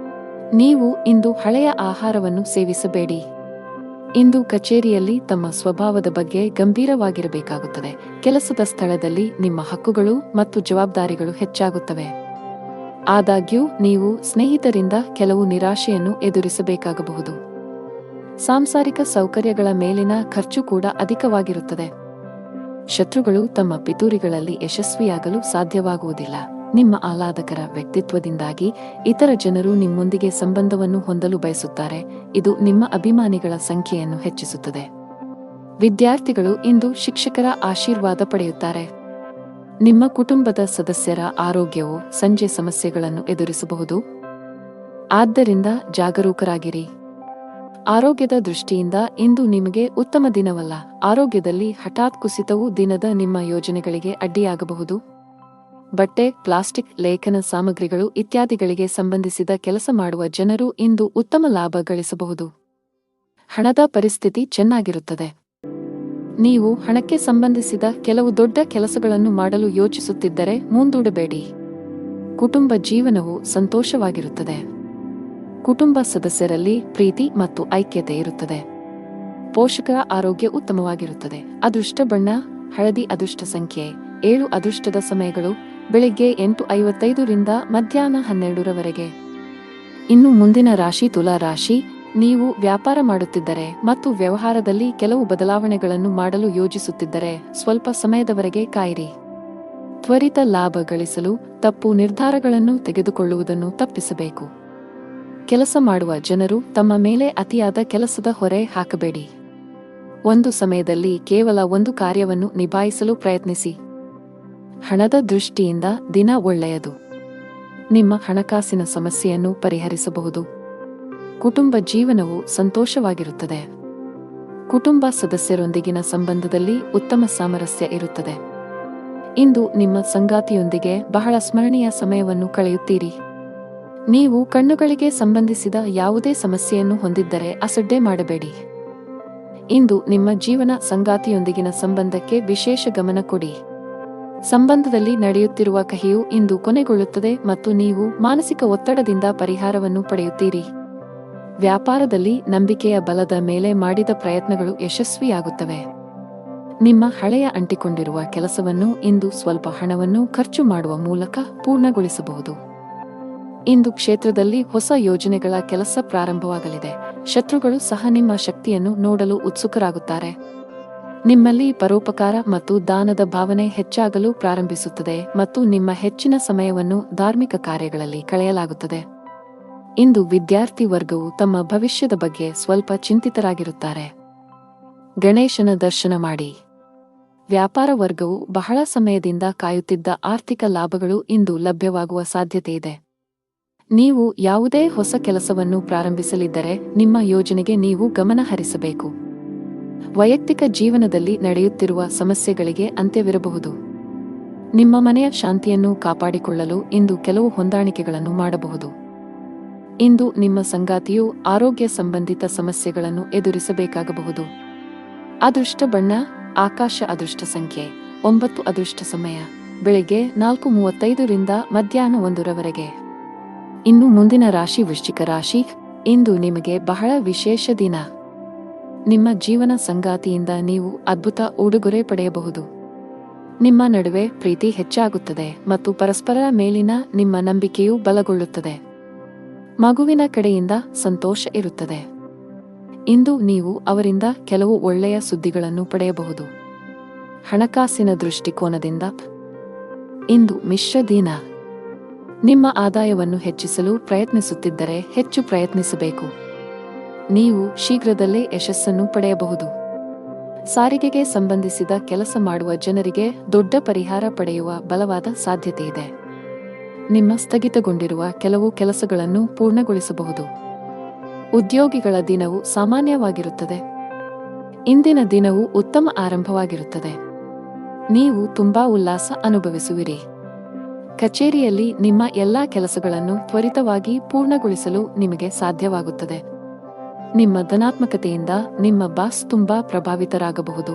ನೀವು ಇಂದು ಹಳೆಯ ಆಹಾರವನ್ನು ಸೇವಿಸಬೇಡಿ. ಇಂದು ಕಚೇರಿಯಲ್ಲಿ ತಮ್ಮ ಸ್ವಭಾವದ ಬಗ್ಗೆ ಗಂಭೀರವಾಗಿರಬೇಕಾಗುತ್ತದೆ. ಕೆಲಸದ ಸ್ಥಳದಲ್ಲಿ ನಿಮ್ಮ ಹಕ್ಕುಗಳು ಮತ್ತು ಜವಾಬ್ದಾರಿಗಳು ಹೆಚ್ಚಾಗುತ್ತವೆ. ಆದಾಗ್ಯೂ ನೀವು ಸ್ನೇಹಿತರಿಂದ ಕೆಲವು ನಿರಾಶೆಯನ್ನು ಎದುರಿಸಬೇಕಾಗಬಹುದು. ಸಾಂಸಾರಿಕ ಸೌಕರ್ಯಗಳ ಮೇಲಿನ ಖರ್ಚು ಕೂಡ ಅಧಿಕವಾಗಿರುತ್ತದೆ. ಶತ್ರುಗಳು ತಮ್ಮ ಪಿತೂರಿಗಳಲ್ಲಿ ಯಶಸ್ವಿಯಾಗಲು ಸಾಧ್ಯವಾಗುವುದಿಲ್ಲ. ನಿಮ್ಮ ಆಹ್ಲಾದಕರ ವ್ಯಕ್ತಿತ್ವದಿಂದಾಗಿ ಇತರ ಜನರು ನಿಮ್ಮೊಂದಿಗೆ ಸಂಬಂಧವನ್ನು ಹೊಂದಲು ಬಯಸುತ್ತಾರೆ. ಇದು ನಿಮ್ಮ ಅಭಿಮಾನಿಗಳ ಸಂಖ್ಯೆಯನ್ನು ಹೆಚ್ಚಿಸುತ್ತದೆ. ವಿದ್ಯಾರ್ಥಿಗಳು ಇಂದು ಶಿಕ್ಷಕರ ಆಶೀರ್ವಾದ ಪಡೆಯುತ್ತಾರೆ. ನಿಮ್ಮ ಕುಟುಂಬದ ಸದಸ್ಯರ ಆರೋಗ್ಯವು ಸಂಜೆ ಸಮಸ್ಯೆಗಳನ್ನು ಎದುರಿಸಬಹುದು. ಆದ್ದರಿಂದ ಜಾಗರೂಕರಾಗಿರಿ. ಆರೋಗ್ಯದ ದೃಷ್ಟಿಯಿಂದ ಇಂದು ನಿಮಗೆ ಉತ್ತಮ ದಿನವಲ್ಲ. ಆರೋಗ್ಯದಲ್ಲಿ ಹಠಾತ್ ಕುಸಿತವು ದಿನದ ನಿಮ್ಮ ಯೋಜನೆಗಳಿಗೆ ಅಡ್ಡಿಯಾಗಬಹುದು. ಬಟ್ಟೆ, ಪ್ಲಾಸ್ಟಿಕ್, ಲೇಖನ ಸಾಮಗ್ರಿಗಳು ಇತ್ಯಾದಿಗಳಿಗೆ ಸಂಬಂಧಿಸಿದ ಕೆಲಸ ಮಾಡುವ ಜನರು ಇಂದು ಉತ್ತಮ ಲಾಭ ಗಳಿಸಬಹುದು. ಹಣದ ಪರಿಸ್ಥಿತಿ ಚೆನ್ನಾಗಿರುತ್ತದೆ. ನೀವು ಹಣಕ್ಕೆ ಸಂಬಂಧಿಸಿದ ಕೆಲವು ದೊಡ್ಡ ಕೆಲಸಗಳನ್ನು ಮಾಡಲು ಯೋಚಿಸುತ್ತಿದ್ದರೆ ಮುಂದೂಡಬೇಡಿ. ಕುಟುಂಬ ಜೀವನವು ಸಂತೋಷವಾಗಿರುತ್ತದೆ. ಕುಟುಂಬ ಸದಸ್ಯರಲ್ಲಿ ಪ್ರೀತಿ ಮತ್ತು ಐಕ್ಯತೆ ಇರುತ್ತದೆ. ಪೋಷಕರ ಆರೋಗ್ಯ ಉತ್ತಮವಾಗಿರುತ್ತದೆ. ಅದೃಷ್ಟ ಬಣ್ಣ ಹಳದಿ. ಅದೃಷ್ಟ ಸಂಖ್ಯೆ 7. ಅದೃಷ್ಟದ ಸಮಯಗಳು ಬೆಳಿಗ್ಗೆ 8:55 ರಿಂದ ಮಧ್ಯಾಹ್ನ 12 ಇನ್ನು ಮುಂದಿನ ರಾಶಿ ತುಲಾ ರಾಶಿ. ನೀವು ವ್ಯಾಪಾರ ಮಾಡುತ್ತಿದ್ದರೆ ಮತ್ತು ವ್ಯವಹಾರದಲ್ಲಿ ಕೆಲವು ಬದಲಾವಣೆಗಳನ್ನು ಮಾಡಲು ಯೋಜಿಸುತ್ತಿದ್ದರೆ ಸ್ವಲ್ಪ ಸಮಯದವರೆಗೆ ಕಾಯಿರಿ. ತ್ವರಿತ ಲಾಭ ಗಳಿಸಲು ತಪ್ಪು ನಿರ್ಧಾರಗಳನ್ನು ತೆಗೆದುಕೊಳ್ಳುವುದನ್ನು ತಪ್ಪಿಸಬೇಕು. ಕೆಲಸ ಮಾಡುವ ಜನರು ತಮ್ಮ ಮೇಲೆ ಅತಿಯಾದ ಕೆಲಸದ ಹೊರೆ ಹಾಕಬೇಡಿ. ಒಂದು ಸಮಯದಲ್ಲಿ ಕೇವಲ ಒಂದು ಕಾರ್ಯವನ್ನು ನಿಭಾಯಿಸಲು ಪ್ರಯತ್ನಿಸಿ. ಹಣದ ದೃಷ್ಟಿಯಿಂದ ದಿನ ಒಳ್ಳೆಯದು. ನಿಮ್ಮ ಹಣಕಾಸಿನ ಸಮಸ್ಯೆಯನ್ನು ಪರಿಹರಿಸಬಹುದು. ಕುಟುಂಬ ಜೀವನವು ಸಂತೋಷವಾಗಿರುತ್ತದೆ. ಕುಟುಂಬ ಸದಸ್ಯರೊಂದಿಗಿನ ಸಂಬಂಧದಲ್ಲಿ ಉತ್ತಮ ಸಾಮರಸ್ಯ ಇರುತ್ತದೆ. ಇಂದು ನಿಮ್ಮ ಸಂಗಾತಿಯೊಂದಿಗೆ ಬಹಳ ಸ್ಮರಣೀಯ ಸಮಯವನ್ನು ಕಳೆಯುತ್ತೀರಿ. ನೀವು ಕಣ್ಣುಗಳಿಗೆ ಸಂಬಂಧಿಸಿದ ಯಾವುದೇ ಸಮಸ್ಯೆಯನ್ನು ಹೊಂದಿದ್ದರೆ ಅಸಡ್ಡೆ ಮಾಡಬೇಡಿ. ಇಂದು ನಿಮ್ಮ ಜೀವನ ಸಂಗಾತಿಯೊಂದಿಗಿನ ಸಂಬಂಧಕ್ಕೆ ವಿಶೇಷ ಗಮನ ಕೊಡಿ. ಸಂಬಂಧದಲ್ಲಿ ನಡೆಯುತ್ತಿರುವ ಕಹಿಯು ಇಂದು ಕೊನೆಗೊಳ್ಳುತ್ತದೆ ಮತ್ತು ನೀವು ಮಾನಸಿಕ ಒತ್ತಡದಿಂದ ಪರಿಹಾರವನ್ನು ಪಡೆಯುತ್ತೀರಿ. ವ್ಯಾಪಾರದಲ್ಲಿ ನಂಬಿಕೆಯ ಬಲದ ಮೇಲೆ ಮಾಡಿದ ಪ್ರಯತ್ನಗಳು ಯಶಸ್ವಿಯಾಗುತ್ತವೆ. ನಿಮ್ಮ ಹಳೆಯ ಅಂಟಿಕೊಂಡಿರುವ ಕೆಲಸವನ್ನು ಇಂದು ಸ್ವಲ್ಪ ಹಣವನ್ನು ಖರ್ಚು ಮಾಡುವ ಮೂಲಕ ಪೂರ್ಣಗೊಳಿಸಬಹುದು. ಇಂದು ಕ್ಷೇತ್ರದಲ್ಲಿ ಹೊಸ ಯೋಜನೆಗಳ ಕೆಲಸ ಪ್ರಾರಂಭವಾಗಲಿದೆ. ಶತ್ರುಗಳು ಸಹ ನಿಮ್ಮ ಶಕ್ತಿಯನ್ನು ನೋಡಲು ಉತ್ಸುಕರಾಗುತ್ತಾರೆ. ನಿಮ್ಮಲ್ಲಿ ಪರೋಪಕಾರ ಮತ್ತು ದಾನದ ಭಾವನೆ ಹೆಚ್ಚಾಗಲು ಪ್ರಾರಂಭಿಸುತ್ತದೆ ಮತ್ತು ನಿಮ್ಮ ಹೆಚ್ಚಿನ ಸಮಯವನ್ನು ಧಾರ್ಮಿಕ ಕಾರ್ಯಗಳಲ್ಲಿ ಕಳೆಯಲಾಗುತ್ತದೆ. ಇಂದು ವಿದ್ಯಾರ್ಥಿ ವರ್ಗವು ತಮ್ಮ ಭವಿಷ್ಯದ ಬಗ್ಗೆ ಸ್ವಲ್ಪ ಚಿಂತಿತರಾಗಿರುತ್ತಾರೆ. ಗಣೇಶನ ದರ್ಶನ ಮಾಡಿ. ವ್ಯಾಪಾರ ವರ್ಗವು ಬಹಳ ಸಮಯದಿಂದ ಕಾಯುತ್ತಿದ್ದ ಆರ್ಥಿಕ ಲಾಭಗಳು ಇಂದು ಲಭ್ಯವಾಗುವ ಸಾಧ್ಯತೆಯಿದೆ. ನೀವು ಯಾವುದೇ ಹೊಸ ಕೆಲಸವನ್ನು ಪ್ರಾರಂಭಿಸಲಿದ್ದರೆ ನಿಮ್ಮ ಯೋಜನೆಗೆ ನೀವು ಗಮನ ಹರಿಸಬೇಕು. ವೈಯಕ್ತಿಕ ಜೀವನದಲ್ಲಿ ನಡೆಯುತ್ತಿರುವ ಸಮಸ್ಯೆಗಳಿಗೆ ಅಂತ್ಯವಿರಬಹುದು. ನಿಮ್ಮ ಮನೆಯ ಶಾಂತಿಯನ್ನು ಕಾಪಾಡಿಕೊಳ್ಳಲು ಇಂದು ಕೆಲವು ಹೊಂದಾಣಿಕೆಗಳನ್ನು ಮಾಡಬಹುದು. ಇಂದು ನಿಮ್ಮ ಸಂಗಾತಿಯು ಆರೋಗ್ಯ ಸಂಬಂಧಿತ ಸಮಸ್ಯೆಗಳನ್ನು ಎದುರಿಸಬೇಕಾಗಬಹುದು. ಅದೃಷ್ಟ ಬಣ್ಣ ಆಕಾಶ, ಅದೃಷ್ಟ ಸಂಖ್ಯೆ 9, ಅದೃಷ್ಟ ಸಮಯ ಬೆಳಿಗ್ಗೆ 4:35 ರಿಂದ ಮಧ್ಯಾಹ್ನ 1 ರವರೆಗೆ. ಇನ್ನು ಮುಂದಿನ ರಾಶಿ ವೃಶ್ಚಿಕ ರಾಶಿ. ಇಂದು ನಿಮಗೆ ಬಹಳ ವಿಶೇಷ ದಿನ. ನಿಮ್ಮ ಜೀವನ ಸಂಗಾತಿಯಿಂದ ನೀವು ಅದ್ಭುತ ಉಡುಗೊರೆ ಪಡೆಯಬಹುದು. ನಿಮ್ಮ ನಡುವೆ ಪ್ರೀತಿ ಹೆಚ್ಚಾಗುತ್ತದೆ ಮತ್ತು ಪರಸ್ಪರರ ಮೇಲಿನ ನಿಮ್ಮ ನಂಬಿಕೆಯು ಬಲಗೊಳ್ಳುತ್ತದೆ. ಮಗುವಿನ ಕಡೆಯಿಂದ ಸಂತೋಷ ಇರುತ್ತದೆ. ಇಂದು ನೀವು ಅವರಿಂದ ಕೆಲವು ಒಳ್ಳೆಯ ಸುದ್ದಿಗಳನ್ನು ಪಡೆಯಬಹುದು. ಹಣಕಾಸಿನ ದೃಷ್ಟಿಕೋನದಿಂದ ಇಂದು ಮಿಶ್ರ ದಿನ. ನಿಮ್ಮ ಆದಾಯವನ್ನು ಹೆಚ್ಚಿಸಲು ಪ್ರಯತ್ನಿಸುತ್ತಿದ್ದರೆ ಹೆಚ್ಚು ಪ್ರಯತ್ನಿಸಬೇಕು. ನೀವು ಶೀಘ್ರದಲ್ಲೇ ಯಶಸ್ಸನ್ನು ಪಡೆಯಬಹುದು. ಸಾರಿಗೆಗೆ ಸಂಬಂಧಿಸಿದ ಕೆಲಸ ಮಾಡುವ ಜನರಿಗೆ ದೊಡ್ಡ ಪರಿಹಾರ ಪಡೆಯುವ ಬಲವಾದ ಸಾಧ್ಯತೆಯಿದೆ. ನಿಮ್ಮ ಸ್ಥಗಿತಗೊಂಡಿರುವ ಕೆಲವು ಕೆಲಸಗಳನ್ನು ಪೂರ್ಣಗೊಳಿಸಬಹುದು. ಉದ್ಯೋಗಿಗಳ ದಿನವು ಸಾಮಾನ್ಯವಾಗಿರುತ್ತದೆ. ಇಂದಿನ ದಿನವು ಉತ್ತಮ ಆರಂಭವಾಗಿರುತ್ತದೆ. ನೀವು ತುಂಬಾ ಉಲ್ಲಾಸ ಅನುಭವಿಸುವಿರಿ. ಕಚೇರಿಯಲ್ಲಿ ನಿಮ್ಮ ಎಲ್ಲಾ ಕೆಲಸಗಳನ್ನು ತ್ವರಿತವಾಗಿ ಪೂರ್ಣಗೊಳಿಸಲು ನಿಮಗೆ ಸಾಧ್ಯವಾಗುತ್ತದೆ. ನಿಮ್ಮ ಧನಾತ್ಮಕತೆಯಿಂದ ನಿಮ್ಮ ಬಾಸ್ ತುಂಬಾ ಪ್ರಭಾವಿತರಾಗಬಹುದು.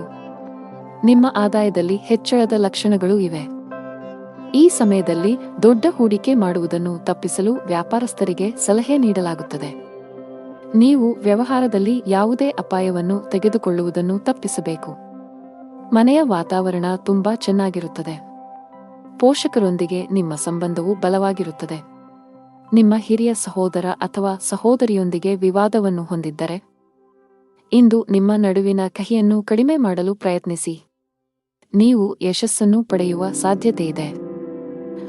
ನಿಮ್ಮ ಆದಾಯದಲ್ಲಿ ಹೆಚ್ಚಳದ ಲಕ್ಷಣಗಳು ಇವೆ. ಈ ಸಮಯದಲ್ಲಿ ದೊಡ್ಡ ಹೂಡಿಕೆ ಮಾಡುವುದನ್ನು ತಪ್ಪಿಸಲು ವ್ಯಾಪಾರಸ್ಥರಿಗೆ ಸಲಹೆ ನೀಡಲಾಗುತ್ತದೆ. ನೀವು ವ್ಯವಹಾರದಲ್ಲಿ ಯಾವುದೇ ಅಪಾಯವನ್ನು ತೆಗೆದುಕೊಳ್ಳುವುದನ್ನು ತಪ್ಪಿಸಬೇಕು. ಮನೆಯ ವಾತಾವರಣ ತುಂಬಾ ಚೆನ್ನಾಗಿರುತ್ತದೆ. ಪೋಷಕರೊಂದಿಗೆ ನಿಮ್ಮ ಸಂಬಂಧವು ಬಲವಾಗಿರುತ್ತದೆ. ನಿಮ್ಮ ಹಿರಿಯ ಸಹೋದರ ಅಥವಾ ಸಹೋದರಿಯೊಂದಿಗೆ ವಿವಾದವನ್ನು ಹೊಂದಿದ್ದರೆ ಇಂದು ನಿಮ್ಮ ನಡುವಿನ ಕಹಿಯನ್ನು ಕಡಿಮೆ ಮಾಡಲು ಪ್ರಯತ್ನಿಸಿ. ನೀವು ಯಶಸ್ಸನ್ನು ಪಡೆಯುವ ಸಾಧ್ಯತೆಯಿದೆ.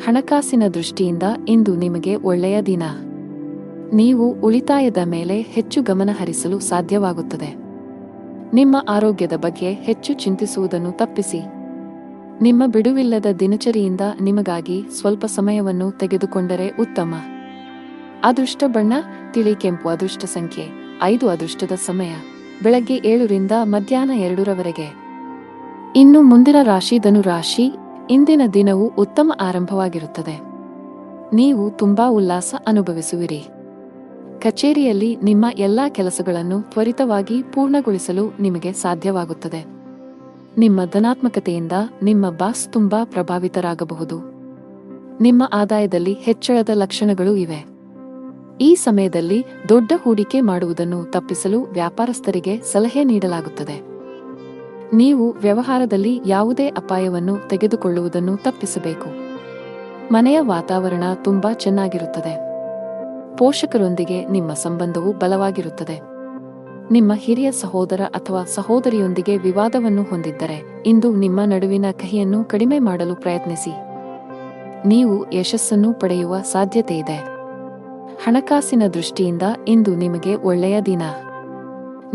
ಹಣಕಾಸಿನ ದೃಷ್ಟಿಯಿಂದ ಇಂದು ನಿಮಗೆ ಒಳ್ಳೆಯ ದಿನ. ನೀವು ಉಳಿತಾಯದ ಮೇಲೆ ಹೆಚ್ಚು ಗಮನ ಹರಿಸಲು ಸಾಧ್ಯವಾಗುತ್ತದೆ. ನಿಮ್ಮ ಆರೋಗ್ಯದ ಬಗ್ಗೆ ಹೆಚ್ಚು ಚಿಂತಿಸುವುದನ್ನು ತಪ್ಪಿಸಿ. ನಿಮ್ಮ ಬಿಡುವಿಲ್ಲದ ದಿನಚರಿಯಿಂದ ನಿಮಗಾಗಿ ಸ್ವಲ್ಪ ಸಮಯವನ್ನು ತೆಗೆದುಕೊಂಡರೆ ಉತ್ತಮ. ಅದೃಷ್ಟ ಬಣ್ಣ ತಿಳಿ ಕೆಂಪು, ಅದೃಷ್ಟ ಸಂಖ್ಯೆ 5, ಅದೃಷ್ಟದ ಸಮಯ ಬೆಳಗ್ಗೆ 7 ರಿಂದ ಮಧ್ಯಾಹ್ನ 2 ರವರೆಗೆ. ಇನ್ನು ಮುಂದಿನ ರಾಶಿ ಧನು ರಾಶಿ. ಇಂದಿನ ದಿನವು ಉತ್ತಮ ಆರಂಭವಾಗಿರುತ್ತದೆ. ನೀವು ತುಂಬಾ ಉಲ್ಲಾಸ ಅನುಭವಿಸುವಿರಿ. ಕಚೇರಿಯಲ್ಲಿ ನಿಮ್ಮ ಎಲ್ಲಾ ಕೆಲಸಗಳನ್ನು ತ್ವರಿತವಾಗಿ ಪೂರ್ಣಗೊಳಿಸಲು ನಿಮಗೆ ಸಾಧ್ಯವಾಗುತ್ತದೆ. ನಿಮ್ಮ ಧನಾತ್ಮಕತೆಯಿಂದ ನಿಮ್ಮ ಬಾಸ್ ತುಂಬಾ ಪ್ರಭಾವಿತರಾಗಬಹುದು. ನಿಮ್ಮ ಆದಾಯದಲ್ಲಿ ಹೆಚ್ಚಳದ ಲಕ್ಷಣಗಳು ಇವೆ. ಈ ಸಮಯದಲ್ಲಿ ದೊಡ್ಡ ಹೂಡಿಕೆ ಮಾಡುವುದನ್ನು ತಪ್ಪಿಸಲು ವ್ಯಾಪಾರಸ್ಥರಿಗೆ ಸಲಹೆ ನೀಡಲಾಗುತ್ತದೆ. ನೀವು ವ್ಯವಹಾರದಲ್ಲಿ ಯಾವುದೇ ಅಪಾಯವನ್ನು ತೆಗೆದುಕೊಳ್ಳುವುದನ್ನು ತಪ್ಪಿಸಬೇಕು. ಮನೆಯ ವಾತಾವರಣ ತುಂಬಾ ಚೆನ್ನಾಗಿರುತ್ತದೆ. ಪೋಷಕರೊಂದಿಗೆ ನಿಮ್ಮ ಸಂಬಂಧವು ಬಲವಾಗಿರುತ್ತದೆ. ನಿಮ್ಮ ಹಿರಿಯ ಸಹೋದರ ಅಥವಾ ಸಹೋದರಿಯೊಂದಿಗೆ ವಿವಾದವನ್ನು ಹೊಂದಿದ್ದರೆ ಇಂದು ನಿಮ್ಮ ನಡುವಿನ ಕಹಿಯನ್ನು ಕಡಿಮೆ ಮಾಡಲು ಪ್ರಯತ್ನಿಸಿ. ನೀವು ಯಶಸ್ಸನ್ನು ಪಡೆಯುವ ಸಾಧ್ಯತೆಯಿದೆ. ಹಣಕಾಸಿನ ದೃಷ್ಟಿಯಿಂದ ಇಂದು ನಿಮಗೆ ಒಳ್ಳೆಯ ದಿನ.